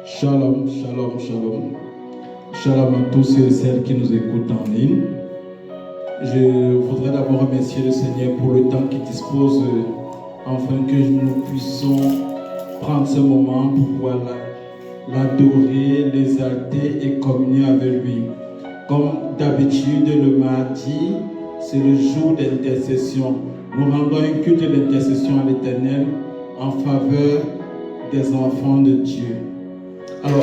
Shalom, shalom, shalom. Shalom à tous ceux et celles qui nous écoutent en ligne. Je voudrais d'abord remercier le Seigneur pour le temps qu'il dispose afin que nous puissions prendre ce moment pour pouvoir l'adorer, l'exalter et communier avec lui. Comme d'habitude, le mardi, c'est le jour d'intercession. Nous rendons un culte d'intercession à l'Éternel en faveur des enfants de Dieu. Alors,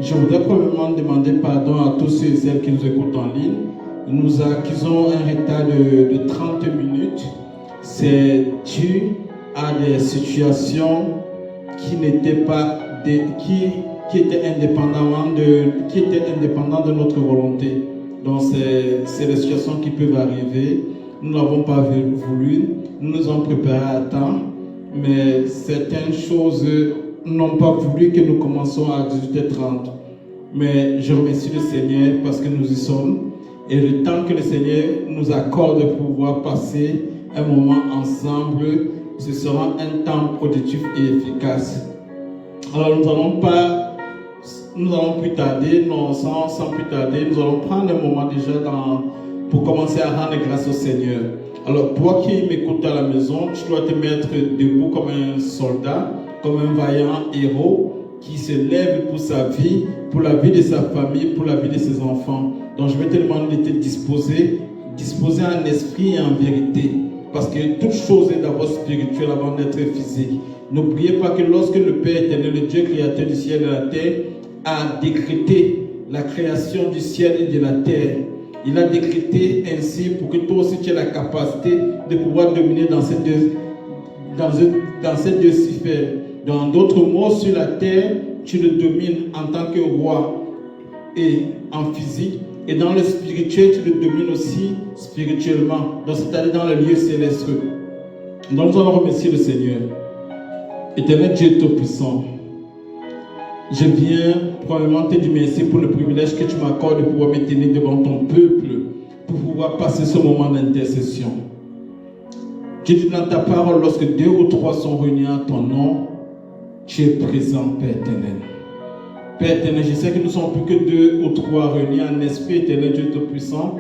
je voudrais premièrement demander pardon à tous ceux et celles qui nous écoutent en ligne. Nous accusons un retard de 30 minutes. C'est dû à des situations qui n'étaient pas qui étaient indépendantes de notre volonté. Donc c'est des situations qui peuvent arriver. Nous n'avons pas voulu, nous nous sommes préparés à temps, mais certaines choses n'ont pas voulu que nous commencions à 18h30. Mais je remercie le Seigneur parce que nous y sommes. Et le temps que le Seigneur nous accorde de pouvoir passer un moment ensemble, ce sera un temps productif et efficace. Alors nous allons plus tarder, sans plus tarder, nous allons prendre un moment déjà pour commencer à rendre grâce au Seigneur. Alors toi qui m'écoutes à la maison, tu dois te mettre debout comme un soldat, comme un vaillant héros qui se lève pour sa vie, pour la vie de sa famille, pour la vie de ses enfants. Donc je vais te demander de te disposer en esprit et en vérité. Parce que toute chose est d'abord spirituelle avant d'être physique. N'oubliez pas que lorsque le Père éternel, le Dieu créateur du ciel et de la terre, a décrété la création du ciel et de la terre, il a décrété ainsi pour que toi aussi tu aies la capacité de pouvoir dominer dans ces deux sphères. Dans d'autres mots, sur la terre, tu le domines en tant que roi et en physique. Et dans le spirituel, tu le domines aussi spirituellement. Donc, c'est-à-dire dans le lieu céleste. Donc, nous allons remercier le Seigneur. Éternel Dieu Tout-Puissant, je viens probablement te dire merci pour le privilège que tu m'accordes de pouvoir me tenir devant ton peuple pour pouvoir passer ce moment d'intercession. Tu dis dans ta parole, lorsque 2 ou 3 sont réunis en ton nom, tu es présent, Père éternel. Père éternel, je sais que nous ne sommes plus que 2 ou 3 réunis en esprit, éternel Dieu Tout-Puissant,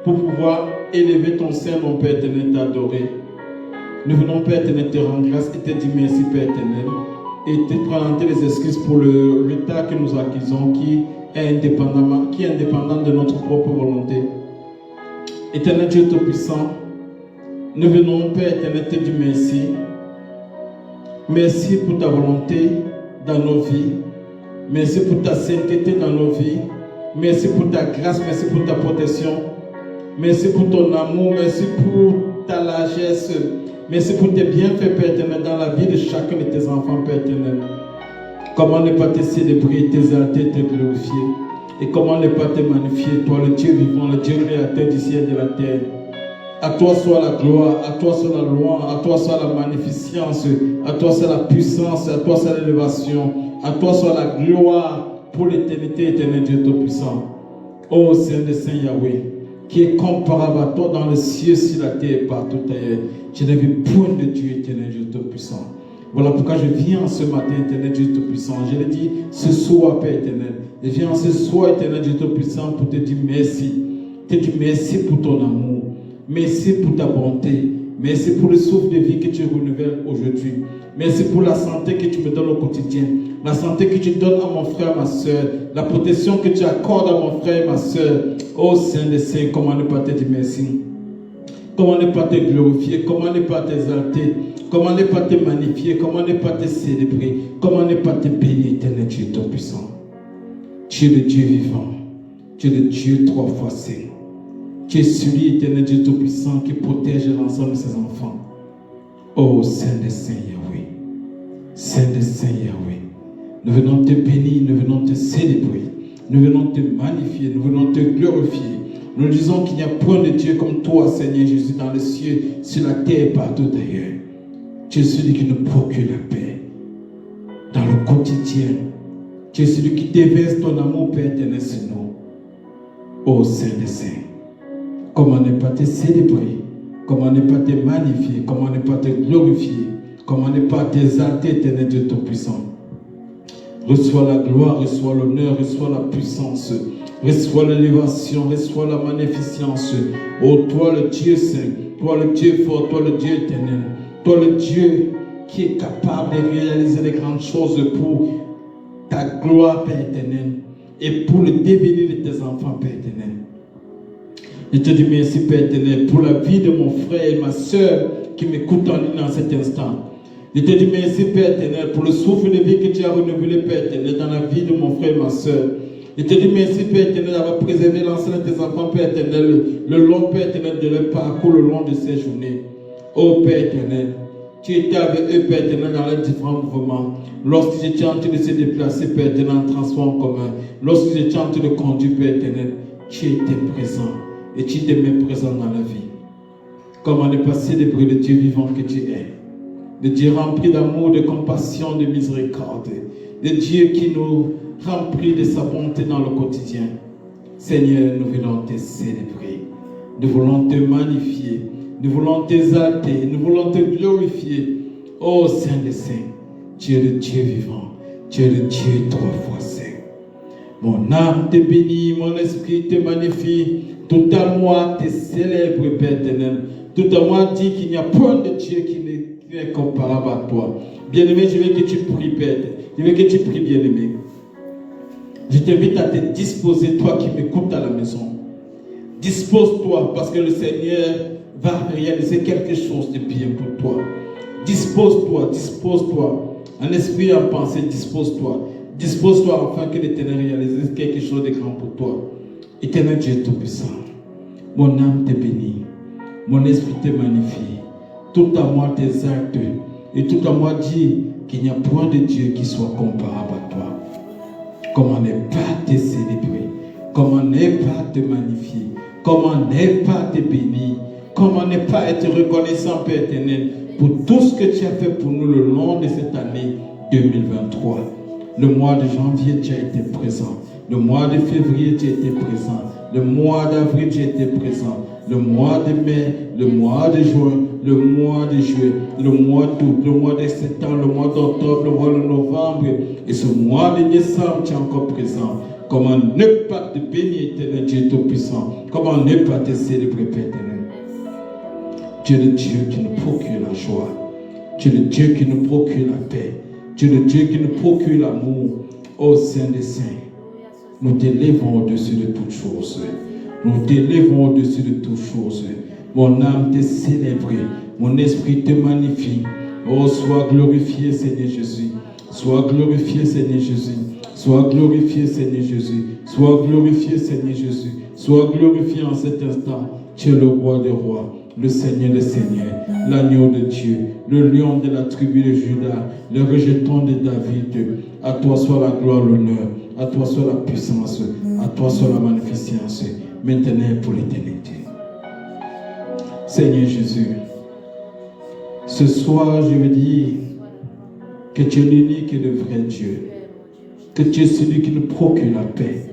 pour pouvoir élever ton sein, mon Père éternel, t'adorer. Nous venons, Père éternel, te rendre grâce et te dire merci, Père éternel, et te présenter les excuses pour le retard que nous accusons, qui est indépendant de notre propre volonté. Éternel Dieu Tout-Puissant, nous venons, Père éternel, te dire merci. Merci pour ta volonté dans nos vies. Merci pour ta sainteté dans nos vies. Merci pour ta grâce. Merci pour ta protection. Merci pour ton amour. Merci pour ta largesse. Merci pour tes bienfaits, Père éternel, dans la vie de chacun de tes enfants, Père éternel. Comment ne pas te célébrer, t'exalter, te glorifier. Et comment ne pas te magnifier, toi, le Dieu vivant, le Dieu créateur du ciel et de la terre. À toi soit la gloire, à toi soit la louange, à toi soit la magnificence, à toi soit la puissance, à toi soit l'élévation, à toi soit la gloire pour l'éternité, éternel Dieu Tout-Puissant. Ô Saint de Saint Yahweh, qui est comparable à toi dans le ciel, sur la terre et partout ailleurs. Je n'ai vu point de Dieu, éternel Dieu Tout-Puissant. Voilà pourquoi je viens ce matin, éternel Dieu Tout-Puissant. Je l'ai dit ce soir, Père éternel. Je viens ce soir, éternel Dieu Tout-Puissant, pour te dire merci. Te dire merci pour ton amour. Merci pour ta bonté. Merci pour le souffle de vie que tu renouvelles aujourd'hui. Merci pour la santé que tu me donnes au quotidien. La santé que tu donnes à mon frère, ma soeur. La protection que tu accordes à mon frère et ma soeur. Oh Saint des Saints, comment ne pas te dire merci? Comment ne pas te glorifier? Comment ne pas t'exalter? Comment ne pas te magnifier? Comment ne pas te célébrer? Comment ne pas te bénir, éternel Dieu Tout-Puissant? Tu es le Dieu vivant. Tu es le Dieu 3 fois saint. Tu es celui, éternel Dieu Tout-Puissant, qui protège l'ensemble de ses enfants. Oh Saint des Saints Yahweh, Saint des Saints Yahweh, nous venons te bénir, nous venons te célébrer, nous venons te magnifier, nous venons te glorifier. Nous disons qu'il n'y a point de Dieu comme toi, Seigneur Jésus, dans les cieux, sur la terre et partout ailleurs. Tu es celui qui nous procure la paix dans le quotidien. Tu es celui qui déverse ton amour, Père éternel, sur nous. Oh Saint des Saints, comment ne pas te célébrer, comment ne pas te magnifier, comment ne pas te glorifier, comment ne pas t'exalter, éternel Dieu Tout-Puissant. Reçois la gloire, reçois l'honneur, reçois la puissance. Reçois l'élévation, reçois la magnificence. Oh, toi le Dieu saint, toi le Dieu fort, toi le Dieu éternel. Toi le Dieu qui est capable de réaliser les grandes choses pour ta gloire, Père éternel, et pour le devenir de tes enfants, Père éternel. Je te dis merci, Père éternel, pour la vie de mon frère et ma soeur qui m'écoutent en ligne en cet instant. Je te dis merci, Père éternel, pour le souffle de vie que tu as renouvelé, Père éternel, dans la vie de mon frère et ma soeur. Je te dis merci, Père éternel, d'avoir préservé l'ensemble de tes enfants, Père éternel, le long, Père éternel, de leur parcours, le long de ces journées. Oh, Père éternel, tu étais avec eux, Père éternel, dans leurs différents mouvements. Lorsqu'ils étaient en train de se déplacer, Père éternel, en transport en commun. Lorsqu'ils étaient en train de conduire, Père éternel, tu étais présent. Et tu demeures présent dans la vie. Comment ne pas célébrer le Dieu vivant que tu es. Le Dieu rempli d'amour, de compassion, de miséricorde. Le Dieu qui nous remplit de sa bonté dans le quotidien. Seigneur, nous voulons te célébrer. Nous voulons te magnifier. Nous voulons t'exalter. Nous voulons te glorifier. Ô Saint des Saints, tu es le Dieu vivant. Tu es le Dieu 3 fois saint. Mon âme te bénit, mon esprit te magnifie. Tout à moi te célèbre, Père éternel. Tout à moi dit qu'il n'y a point de Dieu qui n'est comparable à toi. Bien-aimé, je veux que tu pries, Père. Je veux que tu pries, bien-aimé. Je t'invite à te disposer, toi qui m'écoutes à la maison. Dispose-toi, parce que le Seigneur va réaliser quelque chose de bien pour toi. Dispose-toi, dispose-toi. En esprit et en pensée, dispose-toi. Dispose-toi afin que l'Éternel réalise quelque chose de grand pour toi. Éternel Dieu Tout-Puissant, mon âme te bénit, mon esprit te magnifie, tout à moi tes actes, et tout à moi dit qu'il n'y a point de Dieu qui soit comparable à toi. Comment ne pas te célébrer, comment ne pas te magnifier, comment ne pas te bénir, comment ne pas être reconnaissant, Père éternel, pour tout ce que tu as fait pour nous le long de cette année 2023. Le mois de janvier, tu as été présent. Le mois de février, tu étais présent. Le mois d'avril, tu étais présent. Le mois de mai, le mois de juin, le mois de juillet, le mois d'août, le mois de septembre, le mois d'octobre, le mois de novembre. Et ce mois de décembre, tu es encore présent. Comment ne pas te bénir, éternel Dieu Tout-Puissant? Comment ne pas te célébrer, Père éternel? Tu es le Dieu qui nous procure la joie. Tu es le Dieu qui nous procure la paix. Tu es le Dieu qui nous procure l'amour. Ô Saint des Saints, nous t'élèvons au-dessus de toutes choses. Nous t'élèvons au-dessus de toutes choses. Mon âme te célèbre. Mon esprit te magnifie. Oh, sois glorifié, Seigneur Jésus. Sois glorifié, Seigneur Jésus. Sois glorifié, Seigneur Jésus. Sois glorifié, Seigneur Jésus. Sois glorifié en cet instant. Tu es le roi des rois, le Seigneur des seigneurs, l'agneau de Dieu, le lion de la tribu de Judas, le rejeton de David. À toi soit la gloire, l'honneur. À toi soit la puissance. À toi soit la magnificence. Maintenant et pour l'éternité. Seigneur Jésus, ce soir, je veux dire que tu es l'unique et le vrai Dieu. Que tu es celui qui nous procure la paix.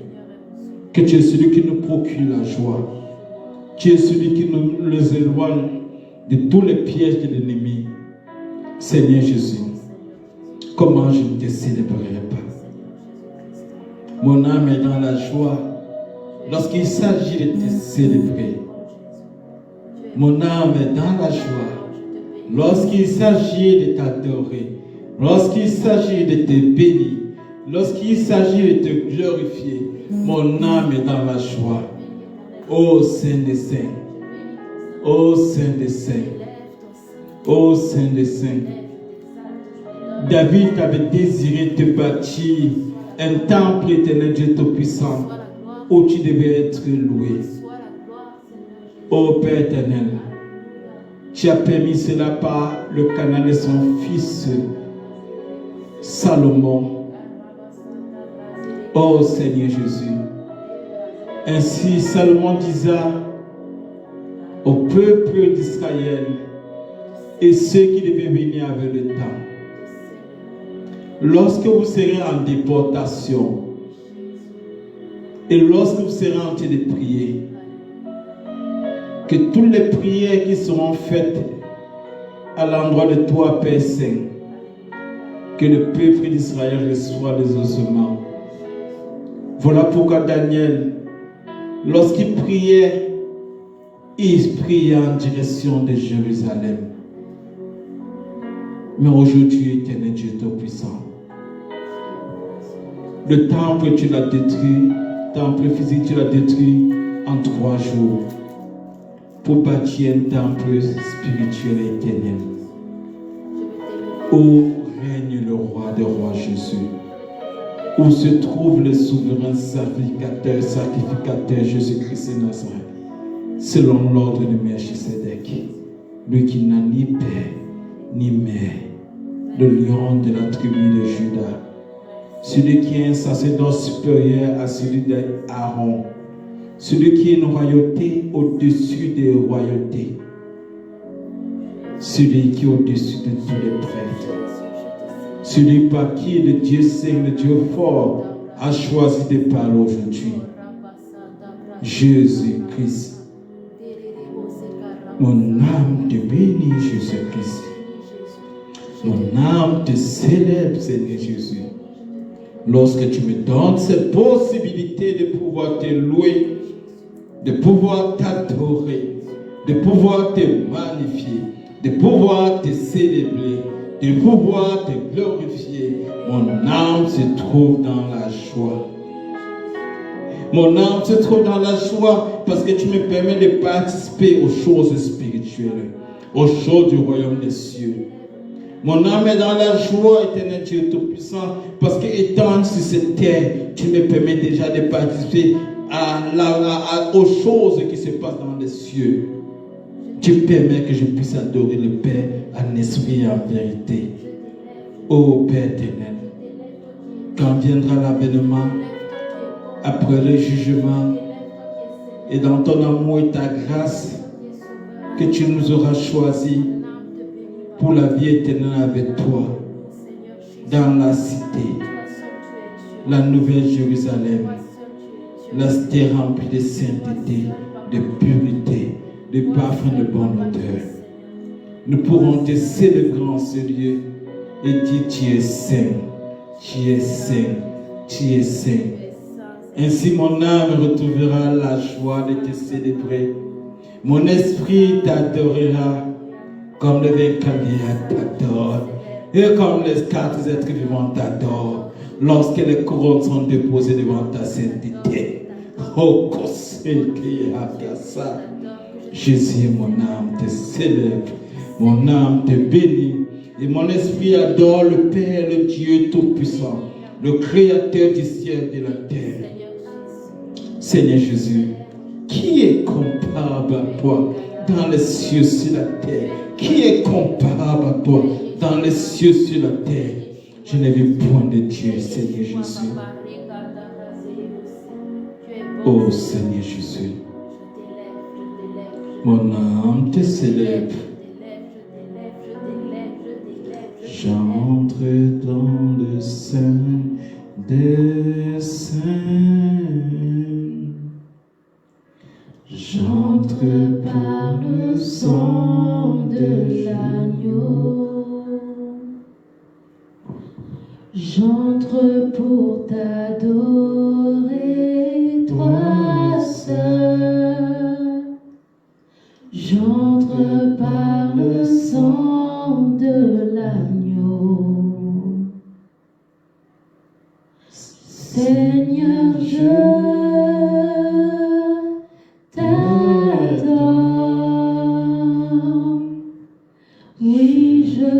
Que tu es celui qui nous procure la joie. Tu es celui qui nous les éloigne de tous les pièges de l'ennemi. Seigneur Jésus, comment je ne te célébrerai pas? Mon âme est dans la joie lorsqu'il s'agit de te célébrer. Mon âme est dans la joie lorsqu'il s'agit de t'adorer, lorsqu'il s'agit de te bénir, lorsqu'il s'agit de te glorifier. Mon âme est dans la joie. Ô Saint des Saints, ô Saint des Saints, ô Saint des Saints. David avait désiré te bâtir un temple éternel, Dieu Tout-Puissant, où tu devais être loué. Ô Père éternel, tu as permis cela par le canal de son fils Salomon. Ô Seigneur Jésus, ainsi Salomon disait au peuple d'Israël et ceux qui devaient venir avec le temps: lorsque vous serez en déportation et lorsque vous serez en train de prier, que toutes les prières qui seront faites à l'endroit de toi, Père Saint, que le peuple d'Israël reçoit les ossements. Voilà pourquoi Daniel, lorsqu'il priait, il priait en direction de Jérusalem. Mais aujourd'hui, Éternel Dieu Tout-Puissant, le temple, tu l'as détruit, le temple physique, tu l'as détruit en 3 jours pour bâtir un temple spirituel et éternel où règne le roi des rois Jésus, où se trouve le souverain sacrificateur Jésus-Christ de Nazareth, selon l'ordre de Melchisédek, lui qui n'a ni père ni mère, le lion de la tribu de Juda, celui qui est un sacerdoce supérieur à celui d'Aaron, celui qui est une royauté au-dessus des royautés, celui qui est au-dessus de tous les prêtres, celui par qui le Dieu saint, le Dieu fort, a choisi de parler aujourd'hui. Jésus-Christ. Mon âme te bénit, Jésus-Christ. Mon âme te célèbre, Seigneur Jésus. Lorsque tu me donnes cette possibilité de pouvoir te louer, de pouvoir t'adorer, de pouvoir te magnifier, de pouvoir te célébrer, de pouvoir te glorifier, mon âme se trouve dans la joie. Mon âme se trouve dans la joie parce que tu me permets de participer aux choses spirituelles, aux choses du royaume des cieux. Mon âme est dans la joie, Éternel Dieu Tout-Puissant, parce que étant sur cette terre, tu me permets déjà de participer aux choses qui se passent dans les cieux. Tu permets que je puisse adorer le Père en esprit et en vérité. Ô Père éternel, quand viendra l'avènement, après le jugement, et dans ton amour et ta grâce, que tu nous auras choisis pour la vie éternelle avec toi, dans la cité, la nouvelle Jérusalem, la cité remplie de sainteté, de pureté, de parfum de bonne odeur. Nous pourrons te célébrer en ce lieu et dire tu es saint, tu es saint, tu es saint. Ainsi mon âme retrouvera la joie de te célébrer. Mon esprit t'adorera comme le Vécamia t'adore et comme les 4 êtres vivants t'adorent lorsque les couronnes sont déposées devant ta sainteté. Oh, Jésus, mon âme te célèbre, mon âme te bénit et mon esprit adore le Père, le Dieu Tout-Puissant, le Créateur du ciel et de la terre. Seigneur Jésus, qui est comparable à toi dans les cieux sur la terre? Qui est comparable à toi dans les cieux sur la terre? Je n'ai vu point de Dieu, Seigneur Jésus. Oh Seigneur Jésus, mon âme te célèbre. J'entre dans le sein des saints. J'entre par le sang de l'agneau. J'entre pour t'adorer, toi seul. J'entre par le sang de l'agneau. Seigneur, je t'adore. Oui, je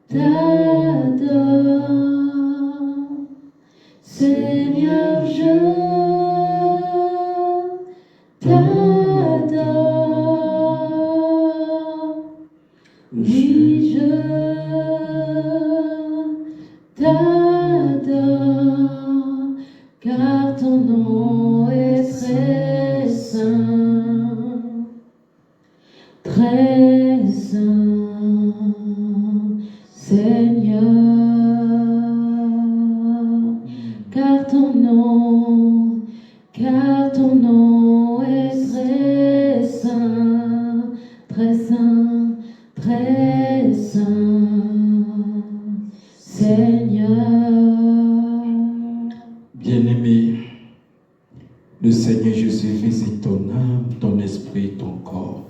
t'adore. Seigneur, je t'adore. Oui, je t'adore, car ton nom est très saint, très saint, Seigneur, car ton nom est très saint, très saint, très saint. Seigneur. Bien-aimé, le Seigneur Jésus visite ton âme, ton esprit, ton corps.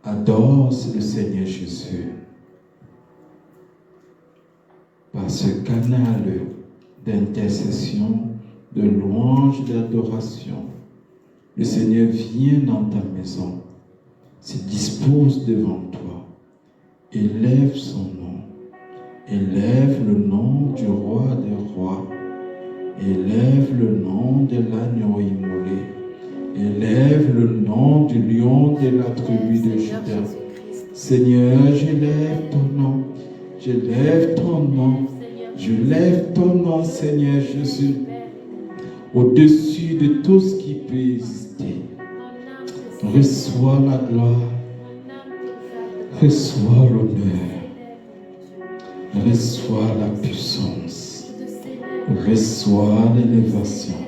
Adore le Seigneur Jésus. Par ce canal d'intercession, de louange, d'adoration, le Seigneur vient dans ta maison, se dispose devant toi, élève son nom, élève le nom du roi des rois, élève le nom de l'agneau immolé, élève le nom du lion de la tribu de Juda. Seigneur, j'élève ton nom, j'élève ton nom, je lève ton nom, Seigneur Jésus, au-dessus de tout ce qui peut exister. Reçois la gloire, reçois l'honneur, reçois la puissance, reçois l'élévation,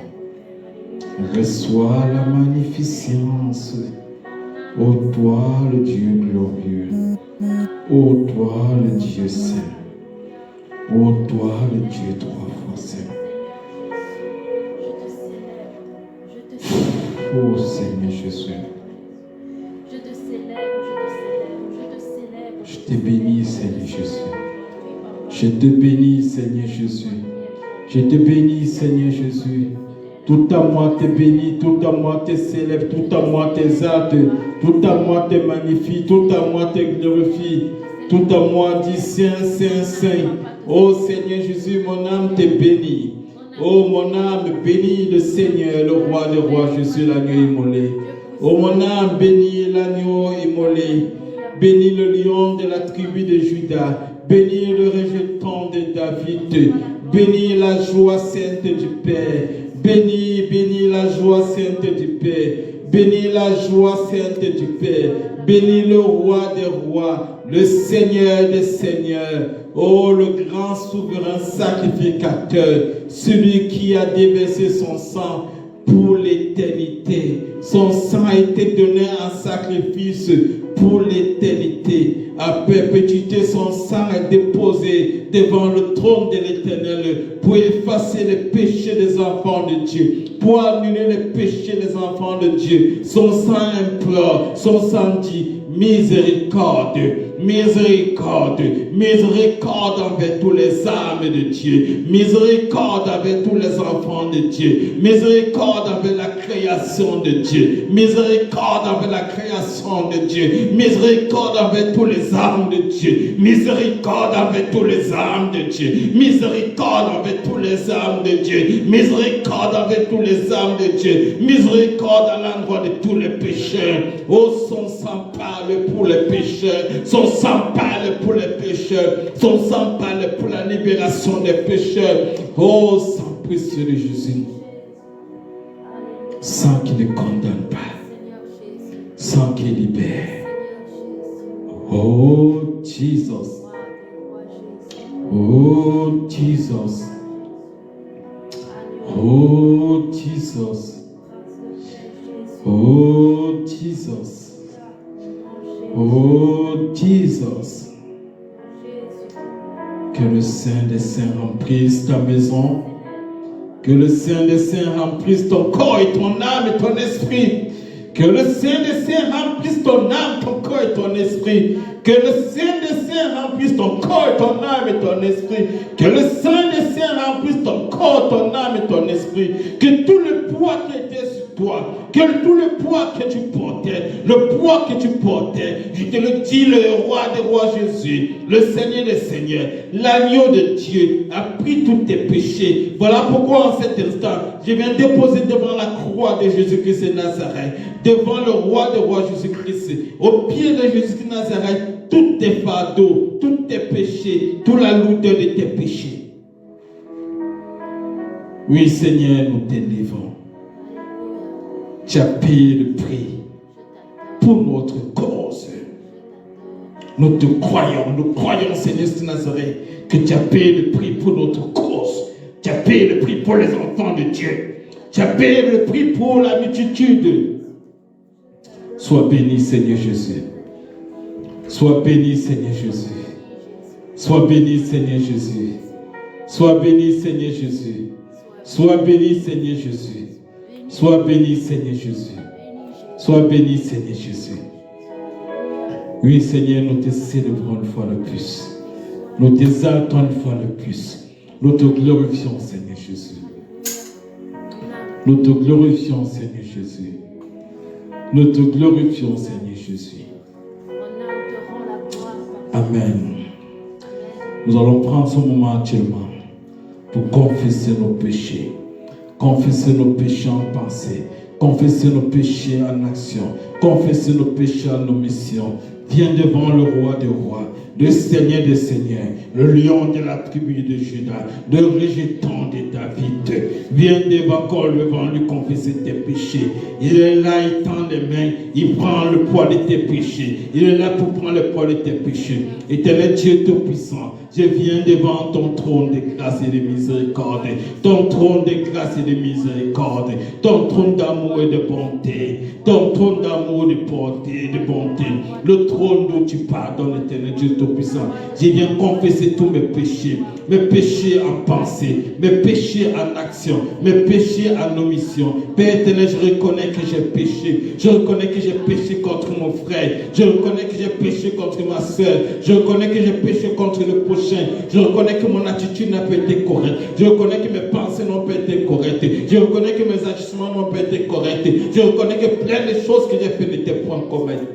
reçois la magnificence. Ô toi le Dieu glorieux, ô toi le Dieu saint, ô toi le Dieu trois fois saint. Ô Seigneur Jésus, je te bénis, Seigneur Jésus. Je te bénis, Seigneur Jésus. Je te bénis, Seigneur Jésus. Tout à moi te bénis, tout à moi te célèbre, tout à moi t'exalte, tout à moi te magnifie, tout à moi te glorifie, tout à moi dit Saint, Saint, Saint. Ô Seigneur Jésus, mon âme te bénit. Ô mon âme bénis le Seigneur, le roi des rois, Jésus l'agneau immolé. Ô mon âme bénis l'agneau immolé. Bénis le lion de la tribu de Juda. Bénis le rejeton de David. Bénis la joie sainte du Père. Bénis la joie sainte du Père. Bénis la joie sainte du Père. Bénis le roi des rois, le Seigneur des seigneurs. Oh, le grand souverain sacrificateur, celui qui a déversé son sang pour l'éternité. Son sang a été donné en sacrifice pour l'éternité. À perpétuité, son sang est déposé devant le trône de l'Éternel pour effacer les péchés des enfants de Dieu, pour annuler les péchés des enfants de Dieu. Son sang implore, son sang dit miséricorde, miséricorde, miséricorde envers tous les âmes de Dieu, miséricorde envers tous les enfants de Dieu, miséricorde envers la création de Dieu, miséricorde envers la création de Dieu, miséricorde envers tous les âmes de Dieu, miséricorde envers tous les âmes de Dieu, miséricorde envers tous les âmes de Dieu, miséricorde envers tous les âmes de Dieu, miséricorde à l'endroit de tous les pécheurs. Oh, son sang parle pour les pécheurs, son sang parle pour les pécheurs, son sang parle pour la libération des pécheurs. Oh, sang précieux de Jésus, sang qui ne condamne pas, sang qui libère. Oh, Jesus. Oh, Jesus. Oh, Jesus. Oh, Jesus. Oh, Jesus. Que le Saint des Saints remplisse ta maison. Que le Saint des Saints remplisse ton corps et ton âme et ton esprit. Que le Saint des Saints remplisse ton âme, ton corps et ton esprit. Que le Saint des Saints remplisse ton corps et ton âme et ton esprit. Que le Saint des Saints remplisse ton corps, ton âme et ton esprit. Que tout le poids qui était sur toi, que tout le poids que tu portais, je te le dis, le roi des rois Jésus, le Seigneur des seigneurs, l'agneau de Dieu a pris tous tes péchés. Voilà pourquoi en cet instant, je viens déposer devant la croix de Jésus-Christ de Nazareth, devant le roi des rois Jésus-Christ, au pied de Jésus-Christ de Nazareth, tous tes fardeaux, tous tes péchés, toute la lourdeur de tes péchés. Oui, Seigneur, nous t'élévons. Tu as payé le prix pour notre cause. Nous te croyons, Seigneur de Nazareth, que tu as payé le prix pour notre cause. Tu as payé le prix pour les enfants de Dieu. Tu as payé le prix pour la multitude. Sois béni, Seigneur Jésus. Sois béni, Seigneur Jésus. Sois béni, Seigneur Jésus. Sois béni, Seigneur Jésus. Sois béni, Seigneur Jésus. Sois béni, Seigneur Jésus. Sois béni, Seigneur Jésus. Oui, Seigneur, nous te célébrons une fois de plus. Nous t'exaltons une fois de plus. Nous te glorifions, Seigneur Jésus. Nous te glorifions, Seigneur Jésus. Nous te glorifions, Seigneur Jésus. Amen. Nous allons prendre ce moment actuellement pour confesser nos péchés. Confesser nos péchés en pensée. Confesser nos péchés en action. Confesser nos péchés en omission. Viens devant le roi des rois, le Seigneur des seigneurs, le lion de la tribu de Juda, le rejeton de David. Viens devant lui confesser tes péchés. Il est là, il tend les mains, il prend le poids de tes péchés. Il est là pour prendre le poids de tes péchés. Éternel Dieu Tout-Puissant, je viens devant ton trône de grâce et de miséricorde, ton trône de grâce et de miséricorde, ton trône d'amour et de bonté, ton trône d'amour et de bonté, le trône d'où tu pardonnes, éternel Dieu Tout-Puissant. Je viens confesser tous mes péchés en pensée, mes péchés en action, mes péchés en omission. Père éternel, je reconnais que j'ai péché. Je reconnais que j'ai péché contre mon frère. Je reconnais que j'ai péché contre ma soeur. Je reconnais que j'ai péché contre le prochain. Je reconnais que mon attitude n'a pas été correcte. Je reconnais que mes pensées n'ont pas été correctes. Je reconnais que mes agissements n'ont pas été corrects. Je reconnais que plein de choses que j'ai fait n'étaient point correctes.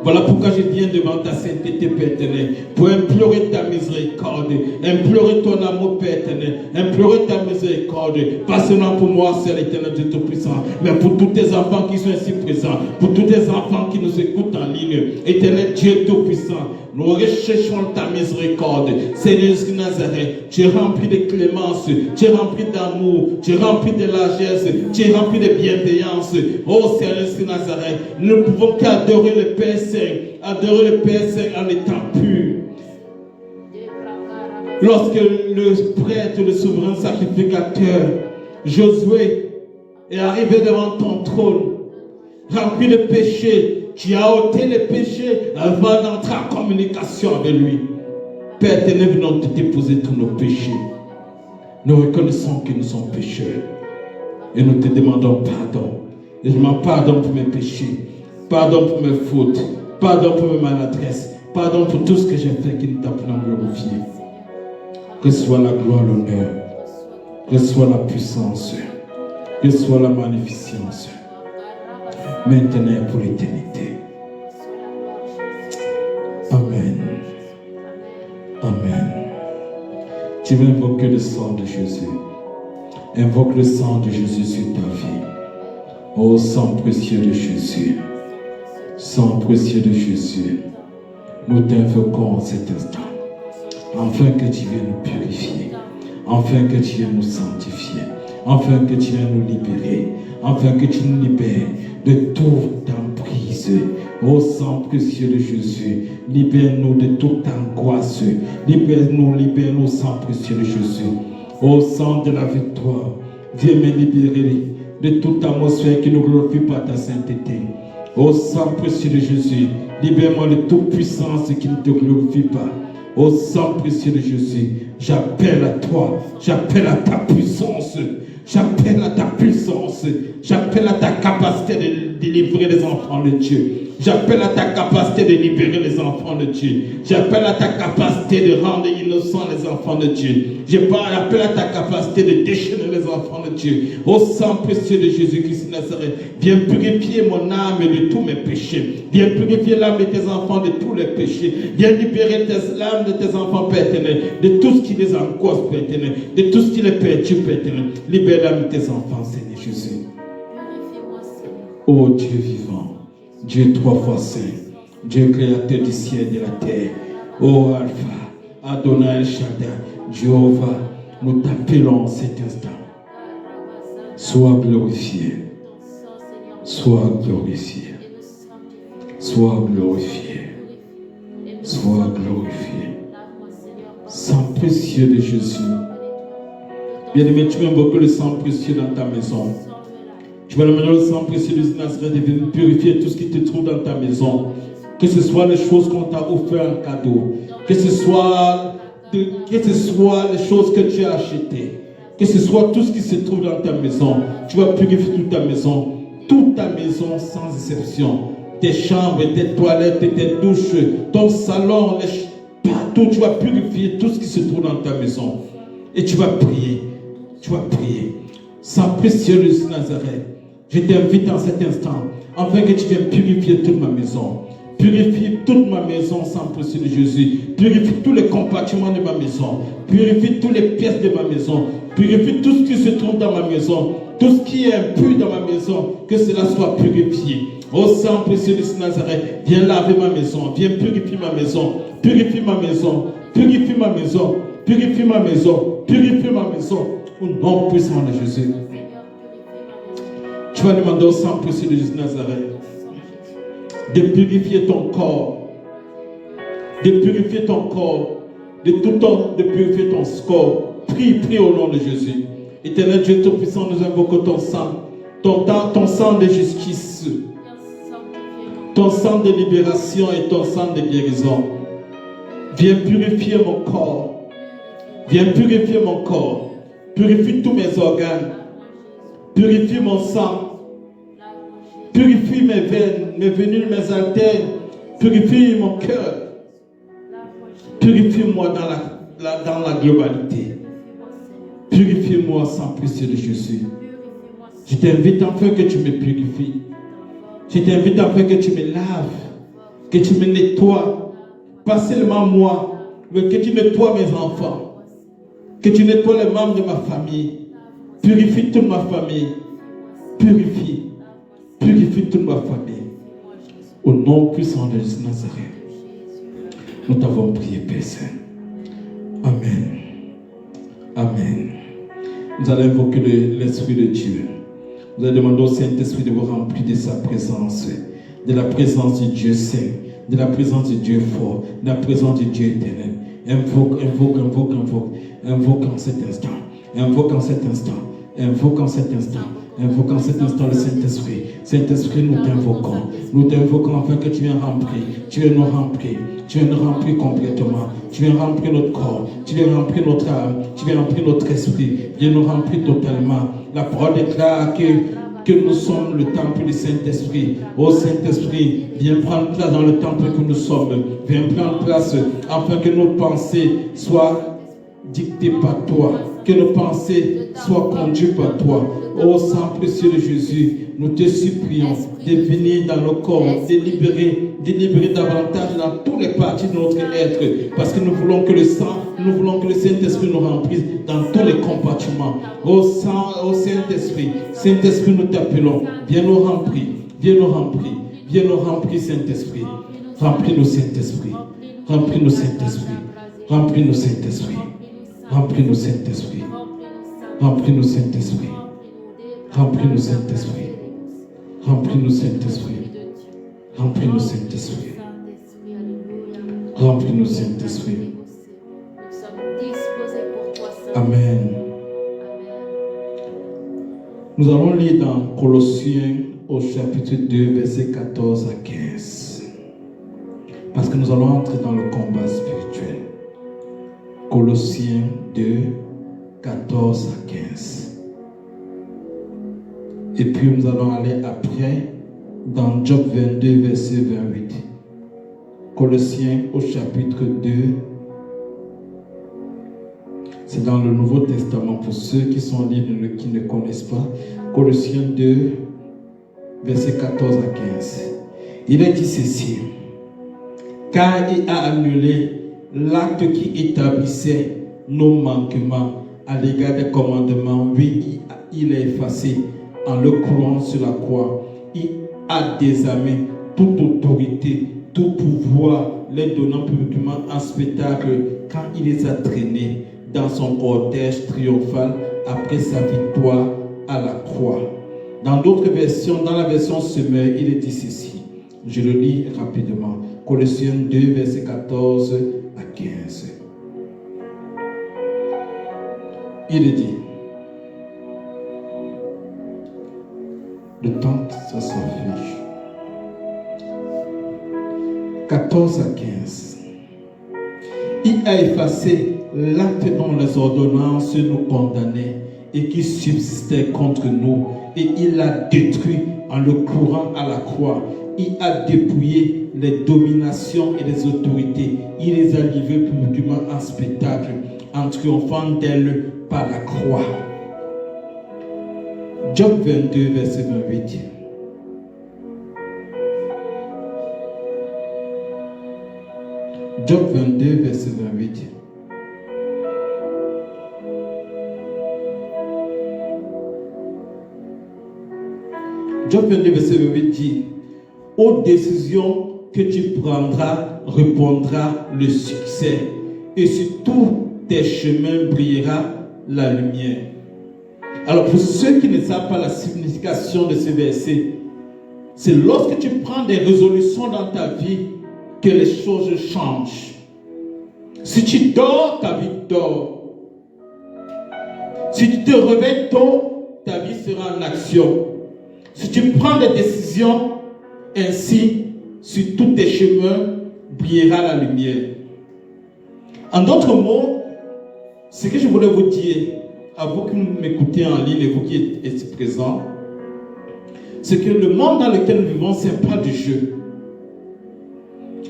Voilà pourquoi je viens devant ta sainteté, Père éternel, pour implorer ta miséricorde, implorer ton amour, Père éternel, implorer ta miséricorde, pas seulement pour moi, seul éternel Dieu Tout-Puissant, mais pour tous tes enfants qui sont ici présents, pour tous tes enfants qui nous écoutent en ligne, éternel Dieu Tout-Puissant. Nous recherchons ta miséricorde. Seigneur de Nazareth, tu es rempli de clémence, tu es rempli d'amour, tu es rempli de largesse, tu es rempli de bienveillance. Oh Seigneur de Nazareth, nous ne pouvons qu'adorer le Père Saint, adorer le Père Saint en étant pur. Lorsque le prêtre, le souverain sacrificateur, Josué, est arrivé devant ton trône, rempli de péchés, tu as ôté les péchés avant d'entrer en communication avec lui. Père éternel, venons te déposer tous nos péchés. Nous reconnaissons que nous sommes pécheurs. Et nous te demandons pardon. Et je m'en pardonne pour mes péchés. Pardon pour mes fautes. Pardon pour mes maladresses. Pardon pour tout ce que j'ai fait qui ne t'a pas glorifié. Que soit la gloire, l'honneur. Que soit la puissance. Que soit la magnificence. Maintenant et pour l'éternité. Amen. Amen. Tu veux invoquer le sang de Jésus. Invoque le sang de Jésus sur ta vie. Ô sang précieux de Jésus. Sang précieux de Jésus. Nous t'invoquons en cet instant. Afin que tu viennes nous purifier. Afin que tu viennes nous sanctifier. Afin que tu viennes nous libérer. Afin que tu nous libères de toute emprise. Ô sang précieux de Jésus, libère-nous de toute angoisse. Libère-nous, sang précieux de Jésus. Ô sang de la victoire, viens me libérer de toute atmosphère qui ne glorifie pas ta sainteté. Ô sang précieux de Jésus, libère-moi de toute puissance qui ne te glorifie pas. Ô sang précieux de Jésus, j'appelle à toi, j'appelle à ta puissance. J'appelle à ta puissance. J'appelle à ta capacité de délivrer les enfants de Dieu. J'appelle à ta capacité de libérer les enfants de Dieu. J'appelle à ta capacité de rendre innocents les enfants de Dieu. J'appelle à ta capacité de déchaîner les enfants de Dieu. Au sang précieux de Jésus-Christ de Nazareth, viens purifier mon âme de tous mes péchés. Viens purifier l'âme de tes enfants de tous les péchés. Viens libérer l'âme de tes enfants, Père éternel, de tout ce qui les angoisse, Père éternel, de tout ce qui les perturbe, Père éternel. Libère l'âme de tes enfants, Seigneur Jésus. Ô Dieu vivant, Dieu trois fois saint, Dieu créateur du ciel et de la terre, ô Alpha, Adonai El Shaddai, Jéhovah, nous t'appelons cet instant. Sois glorifié, sois glorifié, sois glorifié, sois glorifié. Sang précieux de Jésus. Bien-aimé, tu veux invoquer le sang précieux dans ta maison. Tu vas demander le sang précieux de Nazareth de venir purifier tout ce qui te trouve dans ta maison. Que ce soit les choses qu'on t'a offert en cadeau. Que ce soit les choses que tu as achetées. Que ce soit tout ce qui se trouve dans ta maison. Tu vas purifier toute ta maison. Toute ta maison sans exception. Tes chambres, tes toilettes, tes douches, ton salon, partout. Tu vas purifier tout ce qui se trouve dans ta maison. Et tu vas prier. Tu vas prier. Saint précieux de Nazareth, je t'invite en cet instant, afin que tu viennes purifier toute ma maison. Purifie toute ma maison, Saint précieux de Jésus. Purifie tous les compartiments de ma maison. Purifie toutes les pièces de ma maison. Purifie tout ce qui se trouve dans ma maison. Tout ce qui est impur dans ma maison, que cela soit purifié. Ô Saint précieux de Nazareth, viens laver ma maison. Viens purifier ma maison. Purifie ma maison. Purifie ma maison. Purifie ma maison. Purifie ma maison. Au nom puissant de Jésus. Tu vas demander au Saint précieux de Nazareth de purifier ton corps. De purifier ton corps. De tout temps, de purifier ton corps. Prie au nom de Jésus. Éternel Dieu Tout-Puissant, nous invoquons ton sang. Ton sang de justice. Ton sang de libération et ton sang de guérison. Viens purifier mon corps. Viens purifier mon corps. Purifie tous mes organes. Purifie mon sang. Purifie mes veines, mes venues, mes artères. Purifie mon cœur. Purifie-moi dans la globalité. Purifie-moi sans précieux de Jésus. Je t'invite afin que tu me purifies. Je t'invite afin que tu me laves. Que tu me nettoies. Pas seulement moi, mais que tu nettoies mes enfants. Que tu nettoies les membres de ma famille. Purifie toute ma famille. Purifie toute ma famille. Au nom puissant de Jésus Nazareth. Nous t'avons prié, Père Saint. Amen. Amen. Nous allons invoquer l'Esprit de Dieu. Nous allons demander au Saint-Esprit de vous remplir de sa présence, de la présence du Dieu Saint, de la présence du Dieu fort, de la présence du Dieu éternel. Invoque en cet instant. Invoque en cet instant. Invoque en cet instant. Invoque en cet instant le Saint-Esprit. Saint-Esprit, nous t'invoquons. Nous t'invoquons afin que tu viennes remplir. Tu viennes nous remplir. Tu viennes nous remplir complètement. Tu viennes remplir notre corps. Tu viennes remplir notre âme. Tu viennes remplir notre esprit. Viens nous remplir totalement. La parole déclare que nous sommes le temple du Saint-Esprit. Ô Saint-Esprit, viens prendre place dans le temple que nous sommes. Viens prendre place afin que nos pensées soient dictées par toi. Que nos pensées soient conduites par toi. Ô Saint précieux de Jésus, nous te supplions de venir dans nos corps, de libérer davantage dans toutes les parties de notre être. Parce que nous voulons que le Saint-Esprit nous remplisse dans tous les compartiments. Ô Saint-Esprit, Saint-Esprit, nous t'appelons. Viens nous remplir, viens nous remplir, viens nous remplir, Saint-Esprit. Remplis-nous, Saint-Esprit. Remplis-nous, Saint-Esprit. Remplis-nous, Saint-Esprit. Remplis-nous, Saint-Esprit. Remplis-nous, Saint-Esprit. Remplis-nous, Saint-Esprit. Remplis-nous, Saint-Esprit. Remplis-nous, Saint-Esprit. Remplis-nous, Saint-Esprit. Amen. Nous allons lire dans Colossiens au chapitre 2, versets 14 à 15. Parce que nous allons entrer dans le combat spirituel. Colossiens 2, 14 à 15. Et puis nous allons aller après dans Job 22, verset 28. Colossiens au chapitre 2. C'est dans le Nouveau Testament pour ceux qui sont libres, qui ne connaissent pas. Colossiens 2, verset 14 à 15. Il a dit ceci. Car il a annulé l'acte qui établissait nos manquements à l'égard des commandements. Oui, il a effacé en le clouant sur la croix. Il a désarmé toute autorité, tout pouvoir, les donnant publiquement en spectacle quand il les a traînés dans son cortège triomphal après sa victoire à la croix. Dans d'autres versions, dans la version Semeur, il est dit ceci. Je le lis rapidement. Colossiens 2, verset 14 à 15. Il est dit, le temps que ça s'affiche. 14 à 15. Il a effacé l'acte dont les ordonnances nous condamnaient et qui subsistait contre nous, et il l'a détruit en le courant à la croix. Il a dépouillé les dominations et les autorités. Il les a livrées publiquement en spectacle, en triomphant d'elles par la croix. Job 22, verset 28. Job 22, verset 28. Job 22, verset 28 dit: aux décisions que tu prendras répondra le succès, et sur tous tes chemins brillera la lumière. Alors pour ceux qui ne savent pas la signification de ce verset, c'est lorsque tu prends des résolutions dans ta vie que les choses changent. Si tu dors, ta vie dort. Si tu te réveilles tôt, ta vie sera en action. Si tu prends des décisions, ainsi, sur tous tes chemins brillera la lumière. En d'autres mots, ce que je voulais vous dire, à vous qui m'écoutez en ligne et vous qui êtes présents, c'est que le monde dans lequel nous vivons, ce n'est pas du jeu.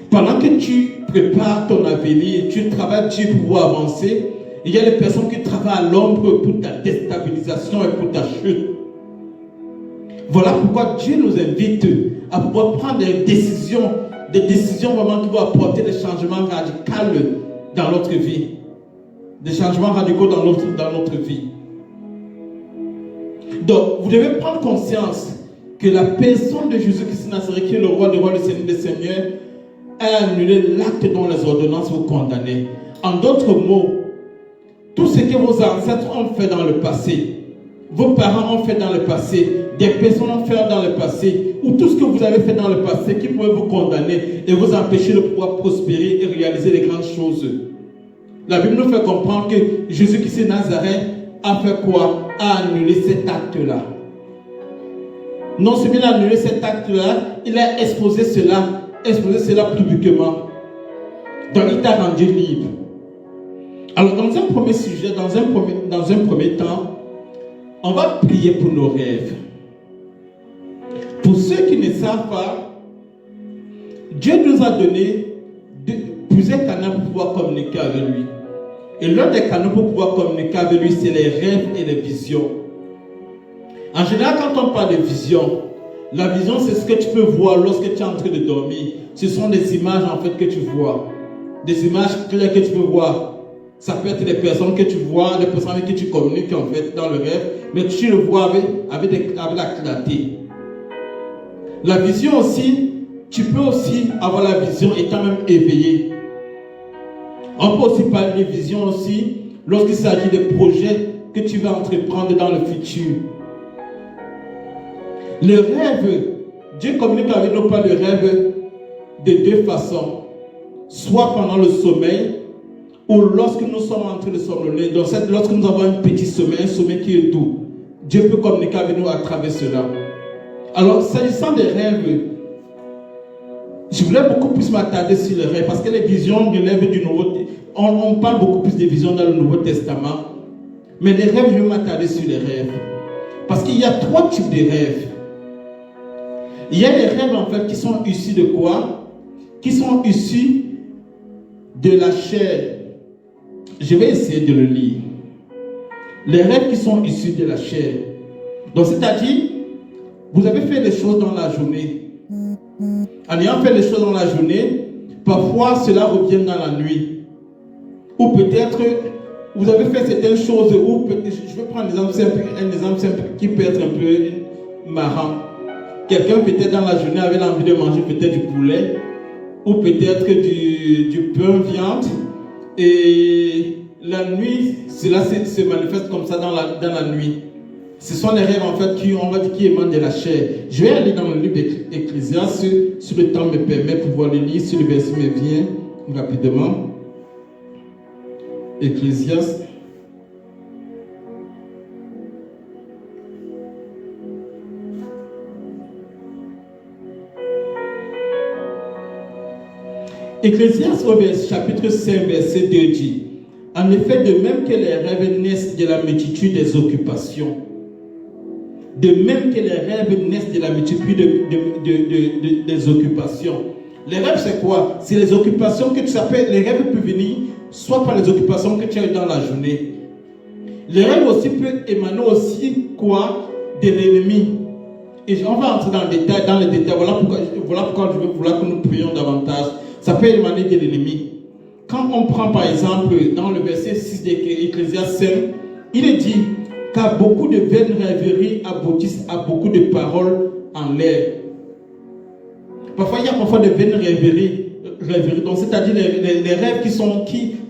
Pendant que tu prépares ton avenir, tu travailles dur pour pouvoir avancer, il y a des personnes qui travaillent à l'ombre pour ta déstabilisation et pour ta chute. Voilà pourquoi Dieu nous invite à pouvoir prendre des décisions vraiment qui vont apporter des changements radicaux dans notre vie. Des changements radicaux dans notre vie. Donc, vous devez prendre conscience que la personne de Jésus-Christ de Nazareth, qui est le roi des rois, le Seigneur des seigneurs, a annulé l'acte dont les ordonnances vous condamnaient. En d'autres mots, tout ce que vos ancêtres ont fait dans le passé, vos parents ont fait dans le passé, des personnes ont fait dans le passé, ou tout ce que vous avez fait dans le passé qui pouvait vous condamner et vous empêcher de pouvoir prospérer et réaliser les grandes choses. La Bible nous fait comprendre que Jésus-Christ de Nazareth a fait quoi? A annulé cet acte-là. Non seulement il a annulé cet acte-là, il a exposé cela publiquement. Donc il t'a rendu libre. Alors dans un premier sujet, dans un premier temps, on va prier pour nos rêves. Pour ceux qui ne savent pas, Dieu nous a donné plusieurs canaux pour pouvoir communiquer avec lui. Et l'un des canaux pour pouvoir communiquer avec lui, c'est les rêves et les visions. En général, quand on parle de vision, la vision, c'est ce que tu peux voir lorsque tu es en train de dormir. Ce sont des images en fait que tu vois. Des images claires que tu peux voir. Ça peut être des personnes que tu vois, des personnes avec qui tu communiques en fait dans le rêve, mais tu le vois avec la clarté. La vision aussi, tu peux aussi avoir la vision étant même éveillé. On peut aussi parler de vision aussi lorsqu'il s'agit des projets que tu vas entreprendre dans le futur. Le rêve, Dieu communique avec nous par le rêve de deux façons. Soit pendant le sommeil, ou lorsque nous sommes en train de somnoler. Donc lorsque nous avons un petit sommeil, un sommeil qui est doux, Dieu peut communiquer avec nous à travers cela. Alors, s'agissant des rêves, je voulais beaucoup plus m'attarder sur les rêves, parce que les visions relèvent du Nouveau Testament. On parle beaucoup plus des visions dans le Nouveau Testament. Mais les rêves, je vais m'attarder sur les rêves. Parce qu'il y a trois types de rêves. Il y a les rêves en fait qui sont issus de quoi? Qui sont issus de la chair. Je vais essayer de le lire. Les rêves qui sont issus de la chair. Donc c'est-à-dire, vous avez fait des choses dans la journée. En ayant fait des choses dans la journée, parfois cela revient dans la nuit. Ou peut-être, vous avez fait certaines choses, ou je vais prendre un exemple simple qui peut être un peu marrant. Quelqu'un peut-être dans la journée avait envie de manger peut-être du poulet, ou peut-être du pain viande, et la nuit, cela se manifeste comme ça dans la nuit. Ce sont les rêves en fait qui émanent de la chair. Je vais aller dans le livre d'Ecclésiaste, si le temps me permet, pour pouvoir le lire, si le verset me vient rapidement. Ecclésiaste. Ecclésiaste au chapitre 5, verset 2 dit, en effet, de même que les rêves naissent de la multitude des occupations, de même que les rêves naissent de la multitude des occupations. Les rêves, c'est quoi? C'est les occupations que tu appelles, les rêves peuvent venir soit par les occupations que tu as eues dans la journée. Les rêves aussi peuvent émaner aussi quoi? De l'ennemi. Et on va entrer dans les détails. Voilà pourquoi je veux vouloir que nous prions davantage. Ça peut émaner de l'ennemi. Quand on prend par exemple dans le verset 6 d'Ecclésiaste 5, il est dit car beaucoup de vaines rêveries aboutissent à beaucoup de paroles en l'air. Parfois, il y a parfois de vaines rêveries. Donc, c'est-à-dire les rêves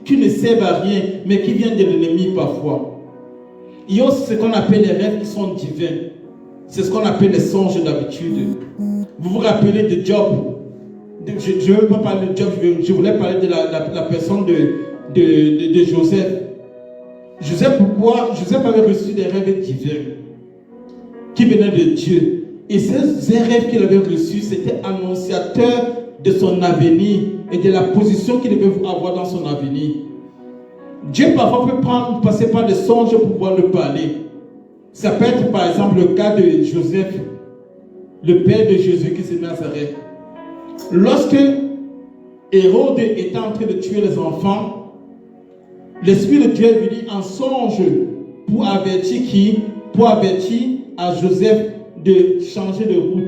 qui ne servent à rien, mais qui viennent de l'ennemi parfois. Il y a aussi ce qu'on appelle les rêves qui sont divins. C'est ce qu'on appelle les songes d'habitude. Vous vous rappelez de Job? Je ne veux pas parler de Job, je voulais parler de la personne de Joseph. Joseph avait reçu des rêves divins qui venaient de Dieu. Et ces rêves qu'il avait reçus, c'était annonciateur de son avenir et de la position qu'il devait avoir dans son avenir. Dieu parfois peut passer par des songes pour pouvoir le parler. Ça peut être par exemple le cas de Joseph, le père de Jésus-Christ de Nazareth. Lorsque Hérode était en train de tuer les enfants, l'Esprit de Dieu est venu en songe pour avertir qui? Pour avertir à Joseph de changer de route,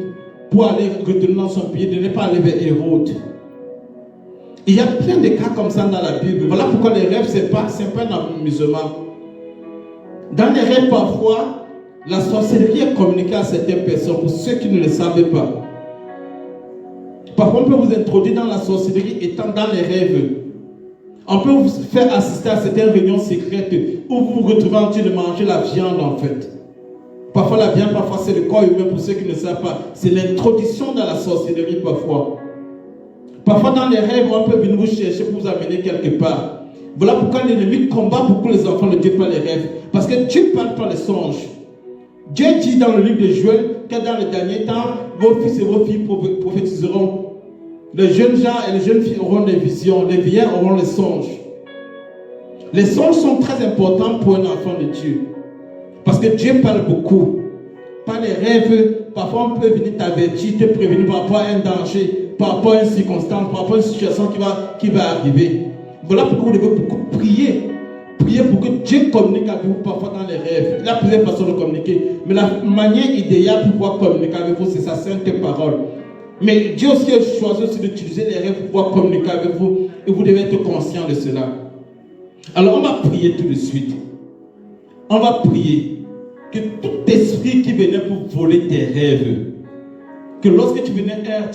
pour aller retourner dans son pays, de ne pas aller vers Hérode. Il y a plein de cas comme ça dans la Bible. Voilà pourquoi les rêves, c'est pas un amusement. Dans les rêves, parfois, la sorcellerie est communiquée à certaines personnes, pour ceux qui ne le savaient pas. Parfois, on peut vous introduire dans la sorcellerie étant dans les rêves. On peut vous faire assister à certaines réunions secrètes où vous vous retrouvez en train de manger la viande en fait. Parfois la viande, parfois c'est le corps humain pour ceux qui ne savent pas. C'est l'introduction dans la sorcellerie parfois. Parfois dans les rêves, on peut venir vous chercher pour vous amener quelque part. Voilà pourquoi l'ennemi combat beaucoup les enfants de Dieu par les rêves. Parce que Dieu parle par les songes. Dieu dit dans le livre de Joël que dans les derniers temps, vos fils et vos filles prophétiseront. Les jeunes gens et les jeunes filles auront des visions, les vieillards auront les songes. Les songes sont très importants pour un enfant de Dieu. Parce que Dieu parle beaucoup. Par les rêves, parfois on peut venir t'avertir, te prévenir par rapport à un danger, par rapport à une circonstance, par rapport à une situation qui va arriver. Voilà pourquoi vous devez beaucoup prier. Priez pour que Dieu communique avec vous parfois dans les rêves. Il y a plusieurs façons de communiquer. Mais la manière idéale pour pouvoir communiquer avec vous, c'est sa sainte parole. Mais Dieu aussi a choisi aussi d'utiliser les rêves pour pouvoir communiquer avec vous. Et vous devez être conscient de cela. Alors on va prier tout de suite. On va prier que tout esprit qui venait pour voler tes rêves, que lorsque tu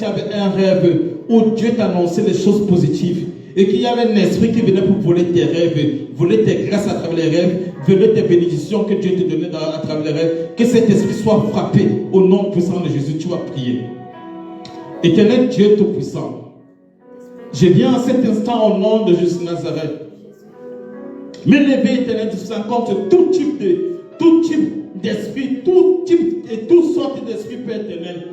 avais un rêve où Dieu t'annonçait les choses positives, et qu'il y avait un esprit qui venait pour voler tes rêves, voler tes grâces à travers les rêves, voler tes bénédictions que Dieu te donnait à travers les rêves, que cet esprit soit frappé au nom puissant de Jésus. Tu vas prier. Éternel Dieu Tout-Puissant, je viens en cet instant au nom de Jésus Nazareth. M'élever, Éternel Tout-Puissant, contre tout type d'esprit, tout type et toutes sortes d'esprits, Père éternel,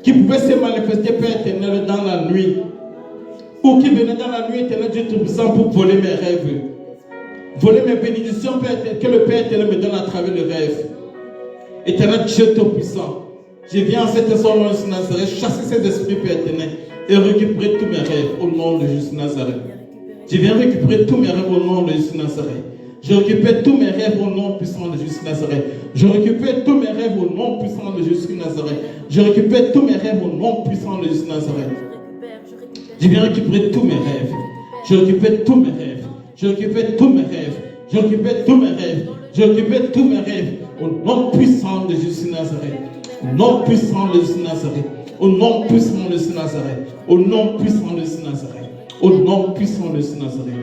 qui pouvaient se manifester, Père éternel, dans la nuit, ou qui venaient dans la nuit, Éternel Dieu Tout-Puissant, pour voler mes rêves, voler mes bénédictions, Père éternel, que le Père éternel me donne à travers le rêve. Éternel Dieu Tout-Puissant, je viens en cet instant au nom de Jésus Nazareth, chasser ces esprits, Père éternel, et récupérer tous mes rêves au nom de Jésus Nazareth. Je viens récupérer tous mes rêves au nom de Jésus Nazareth. Je récupère tous mes rêves au nom puissant de Jésus Nazareth. Je récupère tous mes rêves au nom puissant de Jésus Nazareth. Je récupère tous mes rêves au nom puissant de Jésus Nazareth. Je viens récupérer tous mes rêves. Je récupère tous mes rêves. Je récupère tous mes rêves. Je récupère tous mes rêves. Je récupère tous mes rêves au nom puissant de Jésus Nazareth. Au nom puissant de Jésus Nazareth. Au nom puissant de Jésus Nazareth. Au nom puissant de Jésus Nazareth. Au nom puissant de Jésus Nazareth.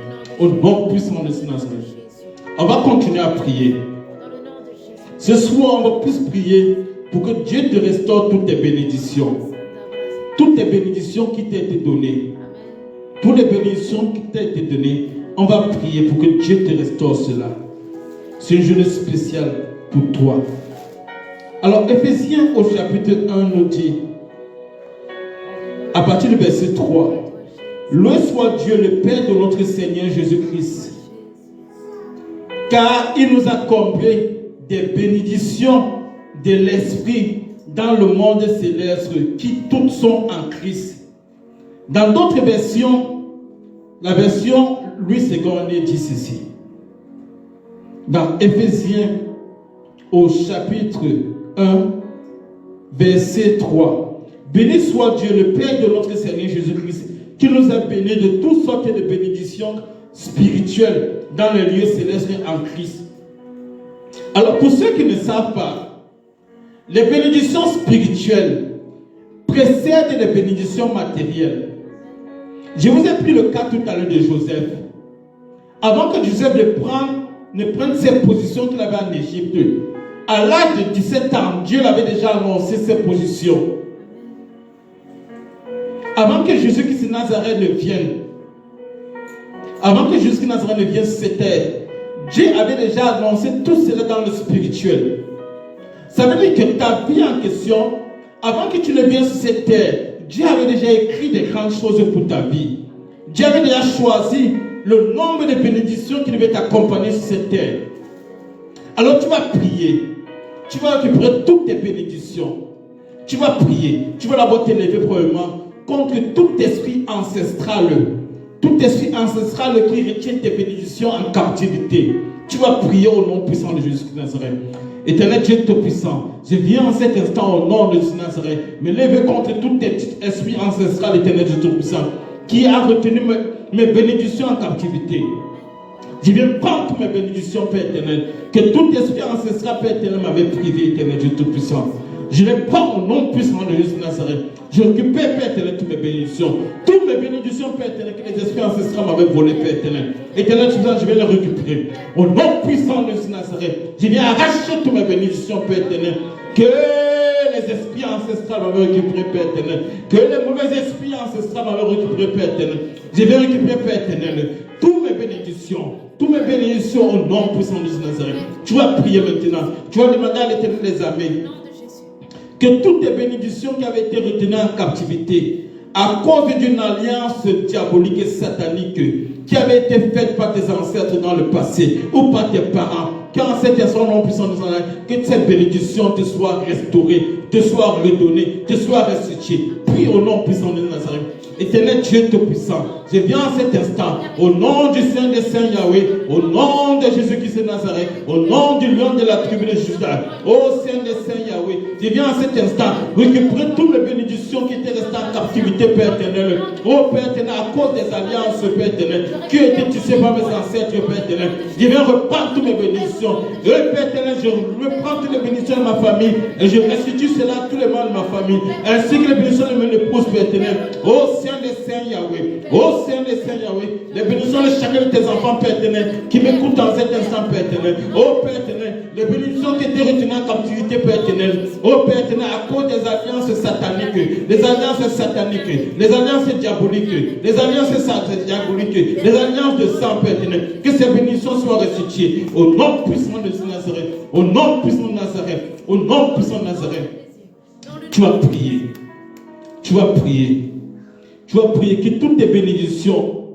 Au nom puissant de Jésus Nazareth. On va continuer à prier. Ce soir, on va plus prier pour que Dieu te restaure toutes tes bénédictions. Toutes tes bénédictions qui t'ont été données. Toutes les bénédictions qui t'ont été données. On va prier pour que Dieu te restaure cela. C'est une journée spéciale pour toi. Alors, Éphésiens au chapitre 1 nous dit, à partir du verset 3, Loué soit Dieu, le Père de notre Seigneur Jésus-Christ, car il nous a comblés des bénédictions de l'Esprit dans le monde céleste, qui toutes sont en Christ. Dans d'autres versions, la version Louis II dit ceci. Dans Éphésiens, au chapitre 1, verset 3. Béni soit Dieu, le Père de notre Seigneur Jésus-Christ, qui nous a bénis de toutes sortes de bénédictions spirituelles dans les lieux célestes en Christ. Alors, pour ceux qui ne savent pas, les bénédictions spirituelles précèdent les bénédictions matérielles. Je vous ai pris le cas tout à l'heure de Joseph. Avant que Joseph ne prenne ses positions qu'il avait en Égypte, à l'âge de 17 ans, Dieu l'avait déjà annoncé ses positions. Avant que Jésus-Christ de Nazareth ne vienne, c'était Dieu avait déjà annoncé tout cela dans le spirituel. Ça veut dire que ta vie en question, avant que tu ne viennes sur cette terre, Dieu avait déjà écrit des grandes choses pour ta vie. Dieu avait déjà choisi le nombre de bénédictions qui devaient t'accompagner sur cette terre. Alors tu vas prier. Tu vas récupérer toutes tes bénédictions. Tu vas prier. Tu vas d'abord t'élever probablement contre tout esprit ancestral. Tout esprit ancestral qui retient tes bénédictions en captivité. Tu vas prier au nom puissant de Jésus de Nazareth. Éternel Dieu Tout-Puissant, je viens en cet instant au nom de Jésus de Nazareth, me lever contre tout esprit ancestral, Éternel Dieu Tout-Puissant, qui a retenu mes bénédictions en captivité. Je viens prendre toutes mes bénédictions, Père éternel, que tout esprit ancestral, Père éternel, m'avait privé, Éternel Dieu Tout-Puissant. Je les prends au nom puissant de Jésus de Nazareth. Je récupère, Père éternel, toutes mes bénédictions. Toutes mes bénédictions, Père éternel, que les esprits ancestraux m'avaient volé, Père éternel. Éternel, je vais les récupérer. Au nom puissant de Jésus de Nazareth, je viens arracher toutes mes bénédictions, Père éternel. Que les esprits ancestraux m'avaient récupéré, Père éternel. Que les mauvais esprits ancestraux m'avaient récupéré, Père éternel. Je vais récupérer, Père éternel, toutes mes bénédictions. Toutes mes bénédictions au nom puissant de Jésus de Nazareth. Tu vas prier maintenant. Tu vas demander à l'Éternel des armées que toutes les bénédictions qui avaient été retenues en captivité à cause d'une alliance diabolique et satanique qui avait été faite par tes ancêtres dans le passé ou par tes parents, car cette personne non puissant de Nazareth, que cette bénédiction te soit restaurée, te soit redonnée, te soit restituée. Prie au nom puissant de Nazareth. Éternel Dieu Tout-Puissant, je viens en cet instant, au nom du Saint des Saints Yahweh, au nom de Jésus-Christ de Nazareth, au nom du lion de la tribu de Juda, ô Saint des Saints Yahweh, je viens en cet instant récupérer toutes les bénédictions qui étaient restées en captivité, Père éternel. Ô Père éternel, à cause des alliances, Père éternel, qui ont été tissées par mes ancêtres, Père éternel, je viens reprendre toutes mes bénédictions. Père éternel, je reprends toutes les bénédictions de ma famille et je restitue cela à tous les membres de ma famille, ainsi que les bénédictions de mon épouse, Père éternel. Ô Saint des Saints Yahweh, ô Saint des Saints Yahweh, les bénédictions de chacun de tes enfants, Père éternel, qui m'écoutent en cet instant, Père éternel. Ô Père éternel, les bénédictions qui étaient retenues en captivité, Père éternel. Ô Père éternel, à cause des alliances sataniques, les alliances sataniques, les alliances diaboliques, les alliances diaboliques, les alliances de sang, Père éternel, que ces bénédictions soient restituées au nom puissant de Nazareth, au nom puissant de Nazareth, au nom puissant de Nazareth. Tu vas prier, tu vas prier. Tu vas prier que toutes tes bénédictions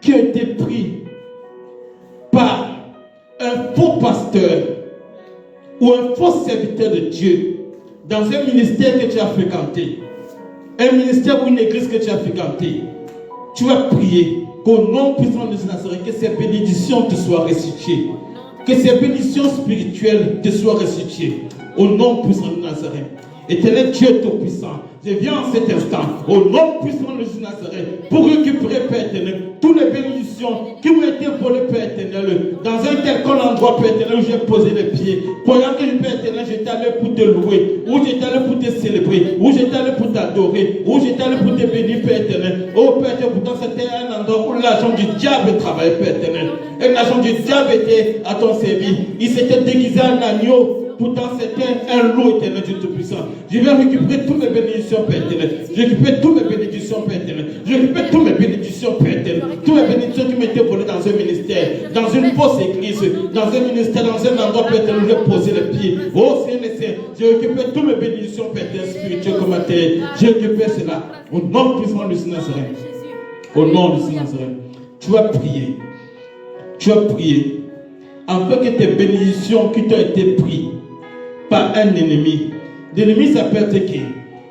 qui ont été prises par un faux pasteur ou un faux serviteur de Dieu dans un ministère que tu as fréquenté, un ministère ou une église que tu as fréquenté, tu vas prier qu'au nom puissant de Nazareth, que ces bénédictions te soient restituées, que ces bénédictions spirituelles te soient restituées au nom puissant de Nazareth. Éternel Dieu Tout-Puissant, je viens en cet instant, au nom puissant de Nazareth, pour récupérer, Père éternel, toutes les bénédictions qui m'ont été volées, Père éternel, dans un quelconque endroit, Père éternel, où j'ai posé les pieds, croyant que, Père éternel, j'étais allé pour te louer, où j'étais allé pour te célébrer, où j'étais allé pour t'adorer, où j'étais allé pour te bénir, Père éternel. Oh, Père éternel, pourtant c'était un endroit où l'agent du diable travaillait, Père éternel. Et l'agent du diable était à ton service. Il s'était déguisé en agneau. Pourtant, c'était un lot éternel du Tout-Puissant. Je viens récupérer toutes mes bénédictions, Père éternel. Je récupère toutes mes bénédictions, Père éternel. Je récupère toutes mes bénédictions, Père éternel. Toutes mes bénédictions qui m'étaient volées dans un ministère, dans une fausse église, dans un ministère, dans un endroit, Père éternel, où j'ai posé les pieds. Oh Seigneur, je récupère toutes mes bénédictions, Père éternel, spirituelles comme matérielles. Je récupère cela. Au nom puissant de Nazareth. Au nom de Jésus Nazareth. Tu vas prier. Tu vas prier. Afin que tes bénédictions qui t'ont été prises par un ennemi. L'ennemi, ça peut être qui?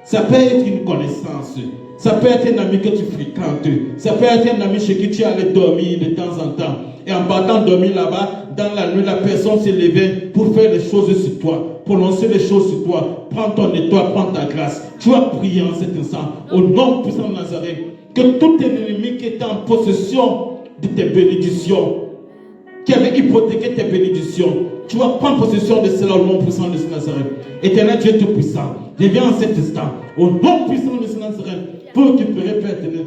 Ça peut être une connaissance. Ça peut être un ami que tu fréquentes. Ça peut être un ami chez qui tu allais dormir de temps en temps. Et en partant dormir là-bas, dans la nuit, la personne s'est levée pour faire les choses sur toi, prononcer les choses sur toi, prendre ton étoile, prendre ta grâce. Tu vas prier en cet instant, au nom puissant de Nazareth, que tout ennemi qui est en possession de tes bénédictions, qui avait hypothéqué tes bénédictions, tu vas prendre possession de cela au nom puissant de Nazareth. Éternel Dieu Tout-Puissant, je viens en cet instant, au nom puissant de Nazareth, pour récupérer, Père éternel,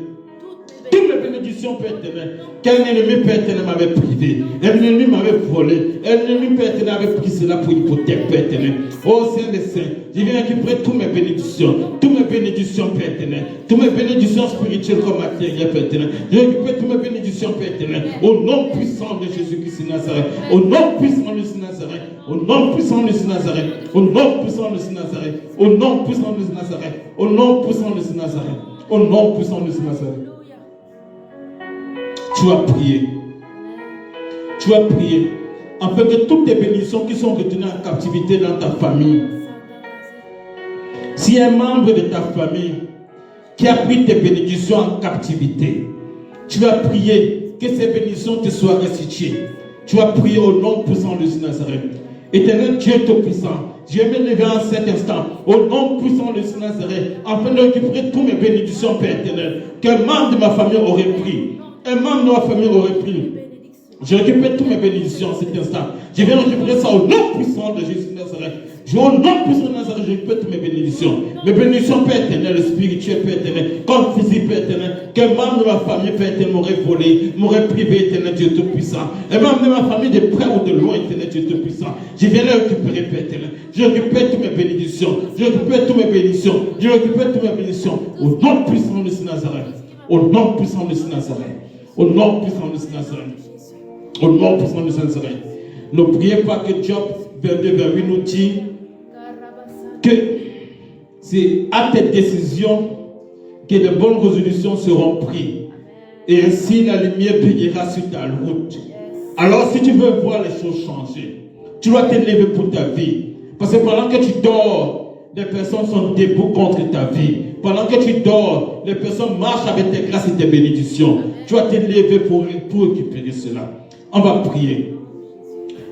toutes les bénédictions, Père éternel, qu'un ennemi, Père éternel, m'avait privé, un ennemi m'avait volé, un ennemi, Père éternel, avait pris cela pour hypothèque, Père éternel. Oh Saint des Saints, je viens récupérer toutes mes bénédictions, Père éternel, toutes mes bénédictions spirituelles comme matérielles, Père éternel. Je récupère toutes mes bénédictions, Père éternel, au nom puissant de Jésus-Christ de Nazareth, au nom puissant de Jésus Nazareth, au nom puissant de Jésus Nazareth, au nom puissant de Jésus Nazareth, au nom puissant de Jésus Nazareth, au nom puissant de Jésus Nazareth, au nom puissant de Jésus Nazareth. Tu vas prier. Tu vas prier. Afin que toutes tes bénédictions qui sont retenues en captivité dans ta famille, si un membre de ta famille qui a pris tes bénédictions en captivité, tu vas prier que ces bénédictions te soient restituées. Tu vas prier au nom puissant de Jésus Nazareth. Éternel Dieu Tout-Puissant, je vais me lever en cet instant, au nom puissant de Jésus Nazareth, afin de récupérer toutes mes bénédictions, Père éternel, qu'un membre de ma famille aurait pris. Un membre de ma famille aurait pris. Je récupère toutes mes bénédictions en cet instant. Je viens récupérer ça au nom puissant de Jésus de Nazareth. Au nom puissant de Nazareth, je récupère toutes mes bénédictions. Mes bénédictions, Père éternel, spirituelles, Père éternel, comme physique, Père éternel. Qu'un membre de ma famille, Père éternel, m'aurait volé, m'aurait privé, éternel Dieu Tout-Puissant. Un membre de ma famille, de près ou de loin, éternel Dieu Tout-Puissant. Je viens les récupérer, Père éternel. Je récupère toutes mes bénédictions. Je récupère toutes mes bénédictions. Je récupère toutes mes bénédictions. Au nom puissant de Nazareth. Au nom puissant de Nazareth. Au nom puissant de Nazareth. Au nom puissant de Nazareth. Ne priez pas que Job 22, 28 nous dit que c'est à tes décisions que de bonnes résolutions seront prises. Et ainsi la lumière brillera sur ta route. Alors si tu veux voir les choses changer, tu dois te lever pour ta vie. Parce que pendant que tu dors, les personnes sont debout contre ta vie. Pendant que tu dors, les personnes marchent avec tes grâces et tes bénédictions. Tu vas te lever pour récupérer cela. On va prier.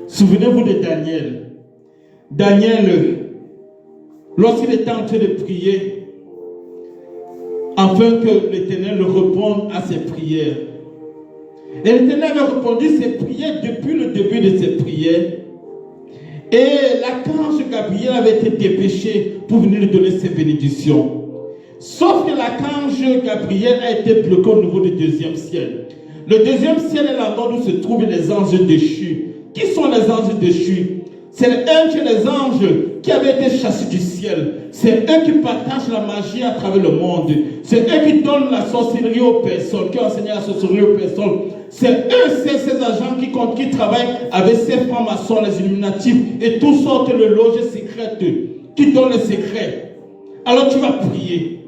Souvenez-vous de Daniel. Daniel, lorsqu'il était en train de prier, afin que l'Éternel réponde à ses prières. Et l'Éternel a répondu ses prières depuis le début de ses prières. Et l'archange Gabriel avait été dépêché pour venir lui donner ses bénédictions. Sauf que l'archange Gabriel a été bloqué au niveau du deuxième ciel. Le deuxième ciel est l'endroit où se trouvent les anges déchus. Qui sont les anges déchus? C'est les anges qui avaient été chassés du ciel. C'est eux qui partagent la magie à travers le monde. C'est eux qui donnent la sorcellerie aux personnes, qui enseignent la sorcellerie aux personnes. C'est eux, ces agents qui travaillent avec ces francs-maçons, les Illuminatifs et toutes sortes de loges secrètes qui donnent les secrets. Alors tu vas prier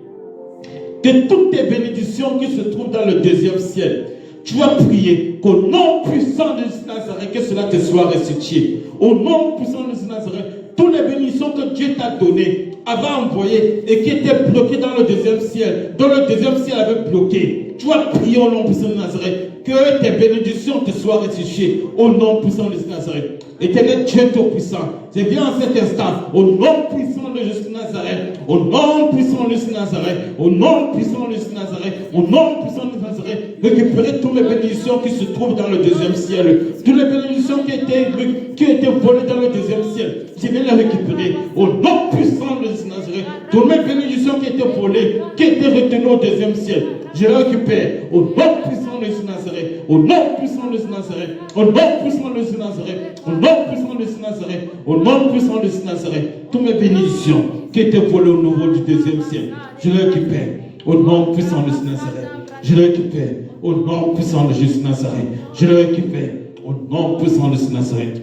que toutes tes bénédictions qui se trouvent dans le deuxième ciel, tu vas prier qu'au nom puissant de Nazareth, que cela te soit restitué. Au nom puissant de Nazareth, toutes les bénédictions que Dieu t'a données, avait envoyées et qui étaient bloquées dans le deuxième ciel, dont le deuxième ciel avait bloqué, tu vas prier au nom puissant de Nazareth, que tes bénédictions te soient restituées. Au nom puissant de Nazareth. Éternel Dieu Tout-Puissant, je viens en cet instant, au nom puissant de Jésus Nazareth, au nom puissant de Jésus Nazareth, au nom puissant de Jésus Nazareth, au nom puissant de Nazareth, récupérer toutes les bénédictions qui se trouvent dans le deuxième ciel, toutes les bénédictions qui étaient volées dans le deuxième ciel, je viens les récupérer, au nom puissant de Jésus Nazareth, toutes mes bénédictions qui étaient volées, qui étaient retenues au deuxième ciel, je les récupère, au nom puissant de Jésus Nazareth, au nom puissant de Jésus Nazareth, au nom puissant de Jésus Nazareth, au nom puissant de Jésus Nazareth, au nom puissant de Jésus Nazareth, toutes mes bénédictions qui étaient volées au niveau du deuxième ciel, je les récupère, au nom puissant de Jésus Nazareth, je les récupère, au nom puissant de Jésus Nazareth, je les récupère, au nom puissant de Jésus Nazareth.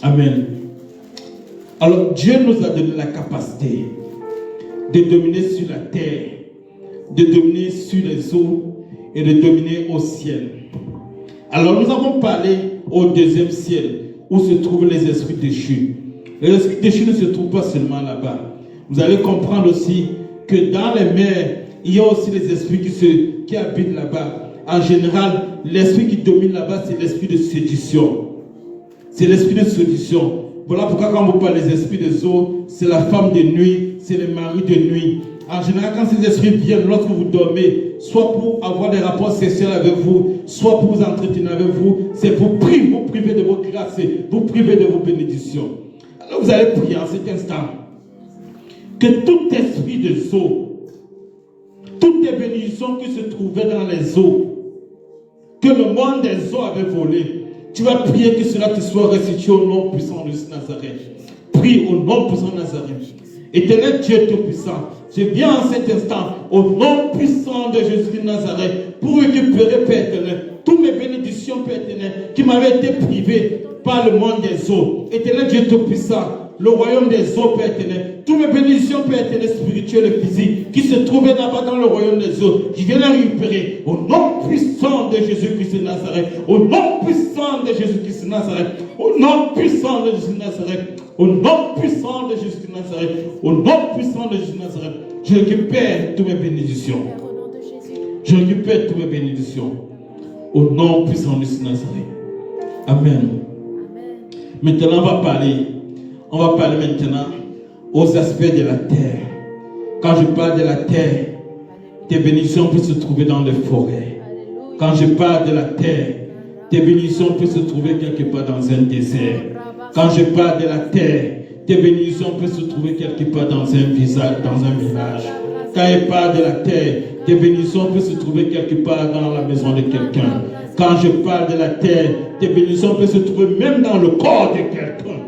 Amen. Alors Dieu nous a donné la capacité de dominer sur la terre, de dominer sur les eaux et de dominer au ciel. Alors nous avons parlé au deuxième ciel où se trouvent les esprits déchus. Les esprits déchus ne se trouvent pas seulement là-bas. Vous allez comprendre aussi que dans les mers, il y a aussi les esprits qui habitent là-bas. En général, l'esprit qui domine là-bas, c'est l'esprit de séduction. C'est l'esprit de séduction. Voilà pourquoi quand vous parlez des esprits des eaux, c'est la femme de nuit, c'est le mari de nuit. En général, quand ces esprits viennent lorsque vous dormez, soit pour avoir des rapports sexuels avec vous, soit pour vous entretenir avec vous, c'est pour vous priver de vos grâces, vous priver de vos bénédictions. Alors vous allez prier en cet instant que tout esprit des eaux, toutes les bénédictions qui se trouvaient dans les eaux, que le monde des eaux avait volé, tu vas prier que cela te soit restitué au nom puissant de Nazareth. Prie au nom puissant de Nazareth. Éternel Dieu Tout-Puissant, je viens en cet instant, au nom puissant de Jésus de Nazareth, pour récupérer, Père éternel, toutes mes bénédictions, Père éternel, qui m'avaient été privées par le monde des eaux. Éternel Dieu Tout-Puissant, le royaume des eaux, Père éternel, toutes mes bénédictions, Père éternel, spirituelles et physiques, qui se trouvaient là-bas dans le royaume des eaux, je viens les récupérer au nom puissant de Jésus-Christ de Nazareth, au nom puissant de Jésus-Christ de Nazareth, au nom puissant de Jésus de Nazareth, au nom puissant de Jésus de Nazareth, au nom puissant de Jésus de Nazareth, je récupère toutes mes bénédictions. Je récupère toutes mes bénédictions. Au nom puissant de Jésus de Nazareth. Amen. Maintenant, on va parler maintenant aux aspects de la terre. Quand je parle de la terre, tes bénédictions peuvent se trouver dans les forêts. Quand je parle de la terre, tes bénédictions peuvent se trouver quelque part dans un désert. Quand je parle de la terre, tes bénédictions peuvent se trouver quelque part dans un village. Quand je parle de la terre, tes bénédictions peuvent se trouver quelque part dans la maison de quelqu'un. Quand je parle de la terre, tes bénédictions peuvent se trouver même dans le corps de quelqu'un.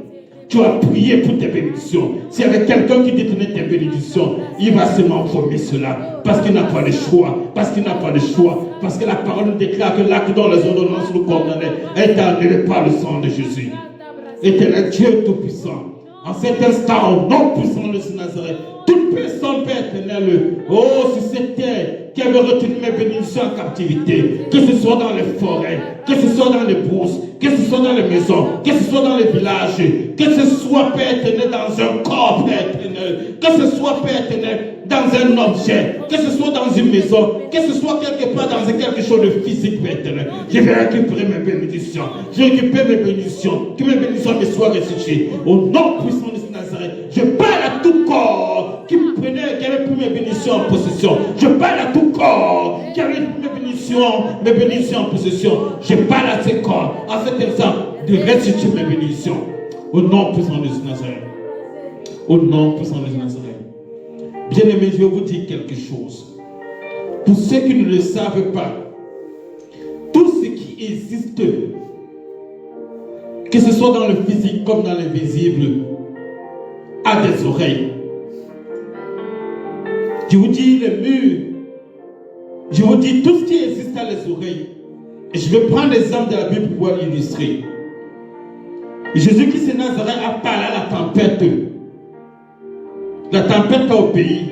Tu as prié pour tes bénédictions. S'il y avait quelqu'un qui détenait tes bénédictions, il va seulement former cela. Parce qu'il n'a pas le choix. Parce qu'il n'a pas le choix. Parce que la parole nous déclare que l'acte dont les ordonnances nous condamnaient est annulé par le sang de Jésus. Éternel Dieu Tout-Puissant, en cet instant, au nom puissant de Nazareth, toute personne, Père éternel, oh, sur cette terre, qui avait retenu mes bénédictions en captivité, que ce soit dans les forêts, que ce soit dans les brousses, que ce soit dans les maisons, que ce soit dans les villages, que ce soit, Père éternel, dans un corps, Père éternel, que ce soit, Père éternel, dans un objet, que ce soit dans une maison, que ce soit quelque part dans quelque chose de physique, Père éternel, je vais récupérer mes bénédictions, je récupère mes bénédictions, que mes bénédictions me soient restituées, au nom puissant de Nazareth. Je parle à tout corps qui avait pris mes bénédictions en possession. Je parle à tout corps qui avait pris mes bénédictions en possession. Je parle à ces corps, à cet instant, de restituer mes bénédictions. Au nom puissant de Nazareth. Au nom puissant de Nazareth. Bien-aimés, je vais vous dire quelque chose. Pour ceux qui ne le savent pas, tout ce qui existe, que ce soit dans le physique comme dans l'invisible, a des oreilles. Je vous dis les murs, je vous dis tout ce qui existe a les oreilles. Et je vais prendre l'exemple de la Bible pour pouvoir illustrer. Jésus-Christ de Nazareth a parlé à la tempête. La tempête au pays.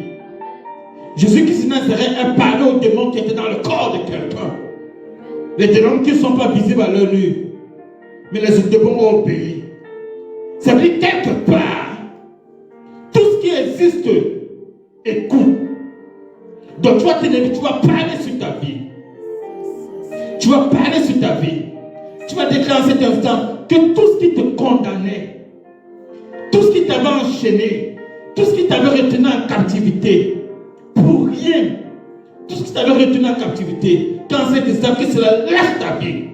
Jésus-Christ de Nazareth a parlé aux démons qui étaient dans le corps de quelqu'un. Les démons qui ne sont pas visibles à l'œil nu, mais les démons au pays. Ça veut dire quelque part, tout ce qui existe, écoute. Donc tu vas parler sur ta vie. Tu vas parler sur ta vie. Tu vas déclarer en cet instant que tout ce qui te condamnait, tout ce qui t'avait enchaîné, tout ce qui t'avait retenu en captivité, pour rien, tout ce qui t'avait retenu en captivité, quand c'est instant que cela lâche ta vie.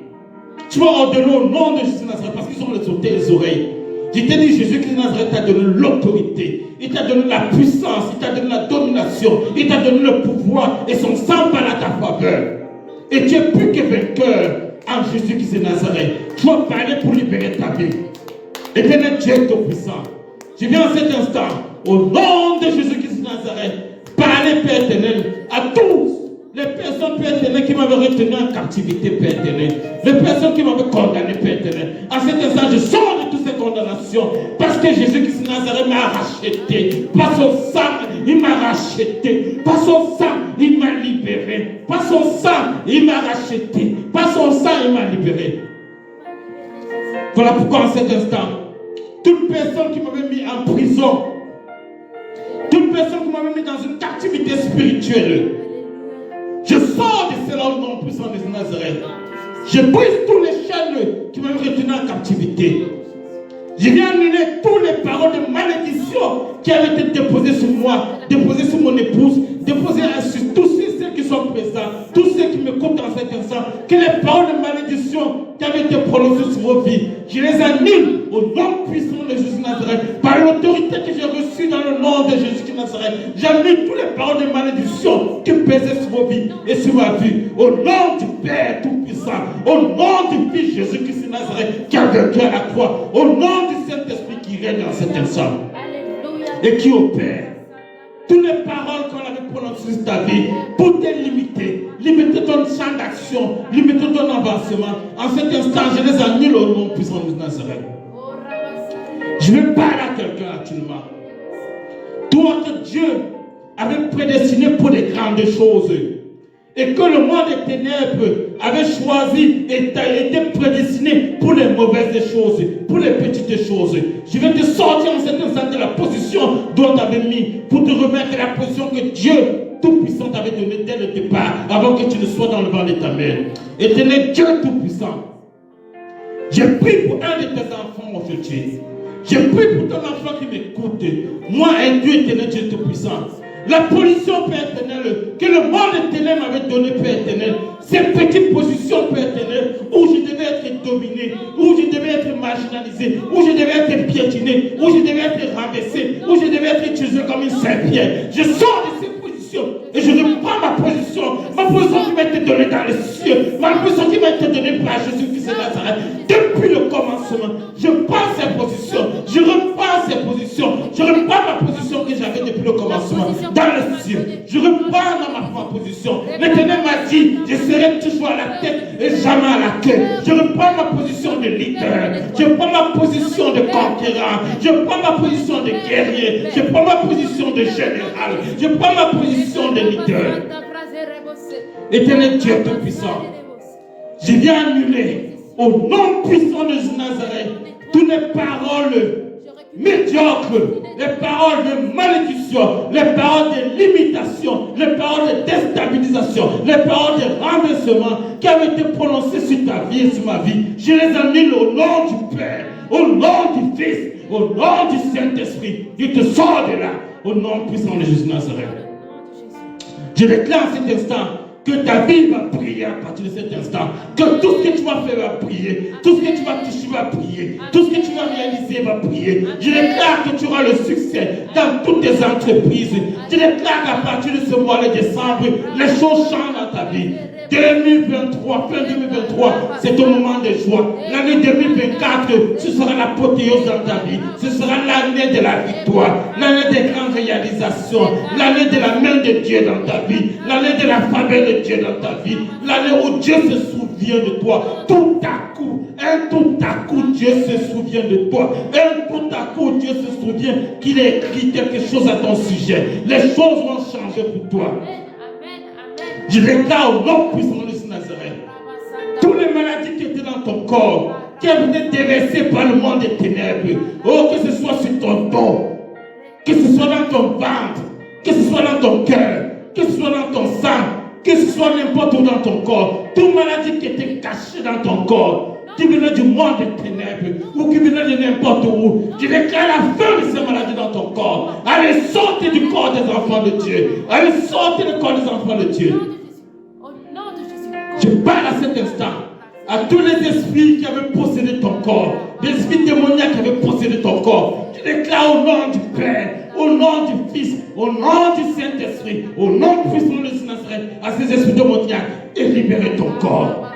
Tu vas ordonner au nom de Jésus Nazareth parce qu'ils ont les oreilles. Je t'ai dit, Jésus-Christ de Nazareth t'a donné l'autorité, il t'a donné la puissance, il t'a donné la domination, il t'a donné le pouvoir et son sang parle à ta faveur. Et tu es plus que vainqueur en Jésus-Christ de Nazareth. Tu vas parler pour libérer ta vie. Éternel Dieu Tout-Puissant, je viens en cet instant, au nom de Jésus-Christ de Nazareth, parler, Père éternel, à tous Les personnes, Père éternel, qui m'avaient retenu en captivité, Père éternel. Les personnes qui m'avaient condamné, Père éternel. À cet instant, je sors de toutes ces condamnations. Parce que Jésus-Christ de Nazareth m'a racheté. Par son sang, il m'a racheté. Par son sang, il m'a libéré. Par son sang, il m'a racheté. Par son sang, il m'a libéré. Voilà pourquoi en cet instant, toute personne qui m'avait mis en prison, toute personne qui m'avait mis dans une captivité spirituelle, je sors de cela au nom puissant de Nazareth. Je brise tous les chaînes qui m'avaient retenu en captivité. Je viens annuler toutes les paroles de malédiction qui avaient été déposées sur moi, déposées sur mon épouse, déposées sur tous ceux qui sont présents, tous ceux qui m'écoutent en cet instant, que les paroles de malédiction qui avaient été prononcées sur vos vies, je les annule au nom puissant de Jésus de Nazareth, par l'autorité que j'ai reçue dans le nom de Jésus de Nazareth. J'annule toutes les paroles de malédiction qui pesaient sur vos vies et sur ma vie, au nom du Père Tout-Puissant, au nom du Fils Jésus-Christ de Nazareth qui a vaincu à la croix, au nom du Saint-Esprit qui règne en cet instant et qui opère. Toutes les paroles qu'on avait prononcées sur ta vie pour te limiter, limiter ton champ d'action, limiter ton avancement. En cet instant, je les annule au nom puissant de Nazareth. Je vais parler à quelqu'un actuellement. Toi que Dieu avait prédestiné pour des grandes choses et que le monde des ténèbres avait choisi et été prédestiné pour les mauvaises choses, pour les petites choses. Je vais te sortir en cet instant de la position dont tu avais mis pour te remettre à la position que Dieu Tout-Puissant t'avait donnée dès le départ, avant que tu ne sois dans le ventre de ta mère. Éternel Dieu Tout-Puissant, j'ai prié pour un de tes enfants aujourd'hui. J'ai prié pour ton enfant qui m'écoute. Moi, un Dieu éternel, Dieu Tout-Puissant. La position, Père éternel, que le monde éternel m'avait donné, Père éternel, ces petites positions, Père éternel, où je devais être dominé, où je devais être marginalisé, où je devais être piétiné, où je devais être rabaissé, où je devais être utilisé comme une serpillère. Je sors de ces positions et je reprends ma position qui m'a été donnée dans les cieux, ma position qui m'a été donnée par Jésus-Christ de Nazareth. Depuis le commencement, je prends ces positions, je reprends ces positions, je reprends ma position que j'avais depuis le commencement dans les cieux. Je reprends dans ma position. L'Éternel m'a dit, je serai toujours à la tête et jamais à la queue. Je reprends ma position de leader, je prends ma position de conquérant, je prends ma position de guerrier, je prends ma position de général, je prends ma position de leader. Éternel Dieu Tout-Puissant, je viens annuler au nom puissant de Nazareth toutes les paroles médiocres, les paroles de malédiction, les paroles de limitation, les paroles de déstabilisation, les paroles de renversement qui avaient été prononcées sur ta vie et sur ma vie. Je les annule au nom du Père, au nom du Fils, au nom du Saint-Esprit. Je te sors de là, au nom puissant de Jésus de Nazareth. Je déclare en cet instant que ta vie va prier à partir de cet instant. Que tout ce que tu vas faire va prier. Tout ce que tu vas toucher va prier. Tout ce que tu vas réaliser va prier. Je déclare que tu auras le succès dans toutes tes entreprises. Je déclare qu'à partir de ce mois de décembre, les choses changent dans ta vie. 2023, fin 2023, c'est ton moment de joie. L'année 2024, ce sera l'apothéose dans ta vie. Ce sera l'année de la victoire, l'année des grandes réalisations, l'année de la main de Dieu dans ta vie, l'année de la faveur de Dieu dans ta vie, l'année où Dieu se souvient de toi. Tout à coup, Dieu se souvient de toi. Tout à coup, Dieu se souvient qu'il a écrit quelque chose à ton sujet. Les choses vont changer pour toi. Je déclare au nom puissant de Nazareth, toutes les maladies qui étaient dans ton corps, qui ont été déversées par le monde des ténèbres, oh, que ce soit sur ton dos, que ce soit dans ton ventre, que ce soit dans ton cœur, que ce soit dans ton sang, que ce soit n'importe où dans ton corps, toute maladie qui était cachée dans ton corps, qui venait du monde des ténèbres ou qui venait de n'importe où, je déclare la fin de ces maladies dans ton corps. Allez, sortez du corps des enfants de Dieu. Allez, sortez du corps des enfants de Dieu. Je parle à cet instant à tous les esprits qui avaient possédé ton corps, les esprits démoniaques qui avaient possédé ton corps. Je déclare au nom du Père, au nom du Fils, au nom du Saint-Esprit, au nom puissant de Nazareth, à ces esprits démoniaques, et libérer ton corps.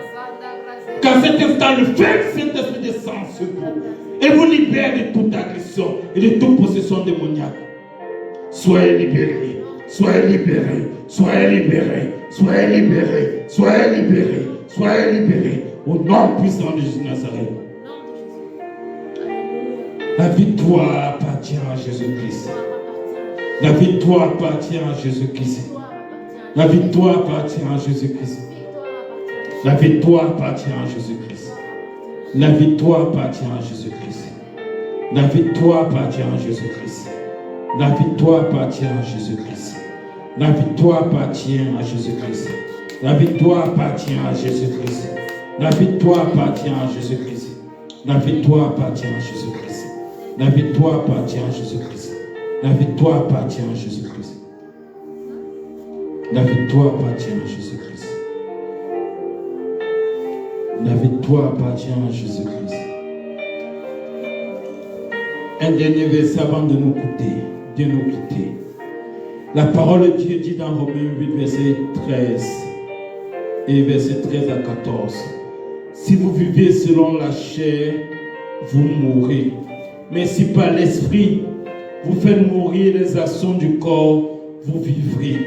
Qu'à cet instant, le feu du Saint-Esprit descend sur vous et vous libère de toute agression et de toute possession démoniaque. Soyez libérés, soyez libérés, soyez libérés, Soyez libérés, soyez libérés, soyez libérés. Au nom puissant de Jésus de Nazareth. La victoire appartient à Jésus-Christ. La victoire appartient à Jésus-Christ. La victoire appartient à Jésus-Christ. La victoire appartient à Jésus-Christ. La victoire appartient à Jésus-Christ. La victoire appartient à Jésus-Christ. La victoire appartient à Jésus-Christ. La victoire appartient à Jésus-Christ. La victoire appartient à Jésus-Christ. La victoire appartient à Jésus-Christ. La victoire appartient à Jésus-Christ. La victoire appartient à Jésus-Christ. La victoire appartient à Jésus-Christ. La victoire appartient à Jésus-Christ. La victoire appartient à Jésus-Christ. Un dernier verset avant de nous quitter. La parole de Dieu dit dans Romains 8, verset 13 et verset 13 à 14. Si vous vivez selon la chair, vous mourrez. Mais si par l'esprit, vous faites mourir les actions du corps, vous vivrez.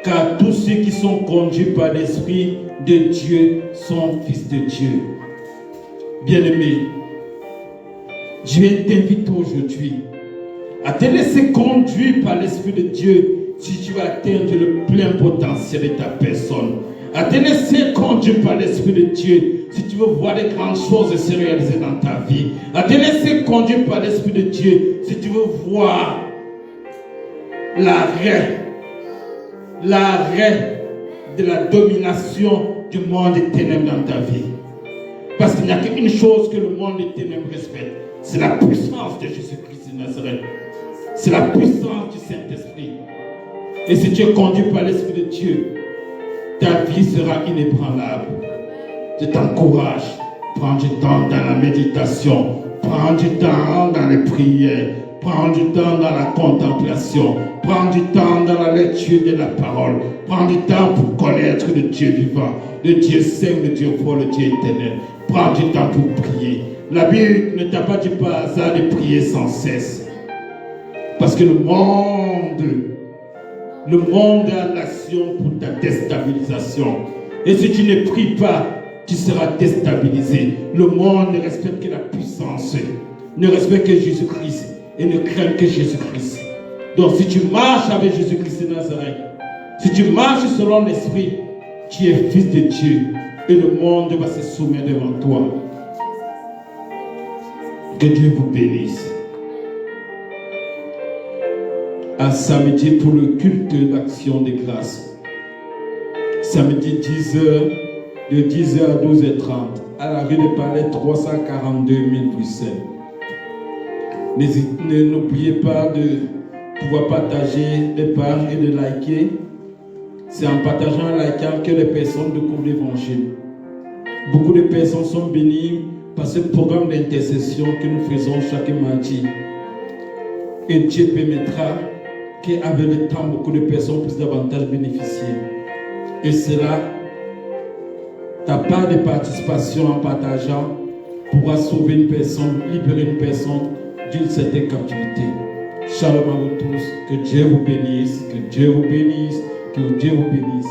Car tous ceux qui sont conduits par l'esprit de Dieu sont fils de Dieu. Bien-aimé, je vais t'inviter aujourd'hui à te laisser conduire par l'esprit de Dieu si tu veux atteindre le plein potentiel de ta personne. À te laisser conduire par l'esprit de Dieu si tu veux voir des grandes choses se réaliser dans ta vie. À te laisser conduire par l'esprit de Dieu si tu veux voir l'arrêt de la domination du monde des ténèbres dans ta vie. Parce qu'il n'y a qu'une chose que le monde des ténèbres respecte, c'est la puissance de Jésus-Christ de Nazareth. C'est la puissance du Saint-Esprit. Et si tu es conduit par l'Esprit de Dieu, ta vie sera inébranlable. Je t'encourage, prends du temps dans la méditation, prends du temps dans les prières, prends du temps dans la contemplation, prends du temps dans la lecture de la parole, prends du temps pour connaître le Dieu vivant, le Dieu saint, le Dieu fort, le Dieu éternel. Prends du temps pour prier. La Bible ne t'a pas dit par hasard de prier sans cesse. Parce que le monde a l'action pour ta déstabilisation. Et si tu ne pries pas, tu seras déstabilisé. Le monde ne respecte que la puissance, ne respecte que Jésus-Christ et ne craint que Jésus-Christ. Donc si tu marches avec Jésus-Christ de Nazareth, si tu marches selon l'Esprit, tu es fils de Dieu et le monde va se soumettre devant toi. Que Dieu vous bénisse. À samedi pour le culte d'action de grâce. Samedi 10h, de 10h à 12h30, à la rue des Palais 342 000 Bruxelles. N'oubliez pas de pouvoir partager les pages et de liker. C'est en partageant et likant que les personnes découvrent l'évangile. Beaucoup de personnes sont bénies par ce programme d'intercession que nous faisons chaque mardi. Et Dieu permettra qu'avec le temps, beaucoup de personnes puissent davantage bénéficier. Et cela, ta part de participation en partageant pourra sauver une personne, libérer une personne d'une certaine captivité. Shalom à vous tous, que Dieu vous bénisse, que Dieu vous bénisse, que Dieu vous bénisse.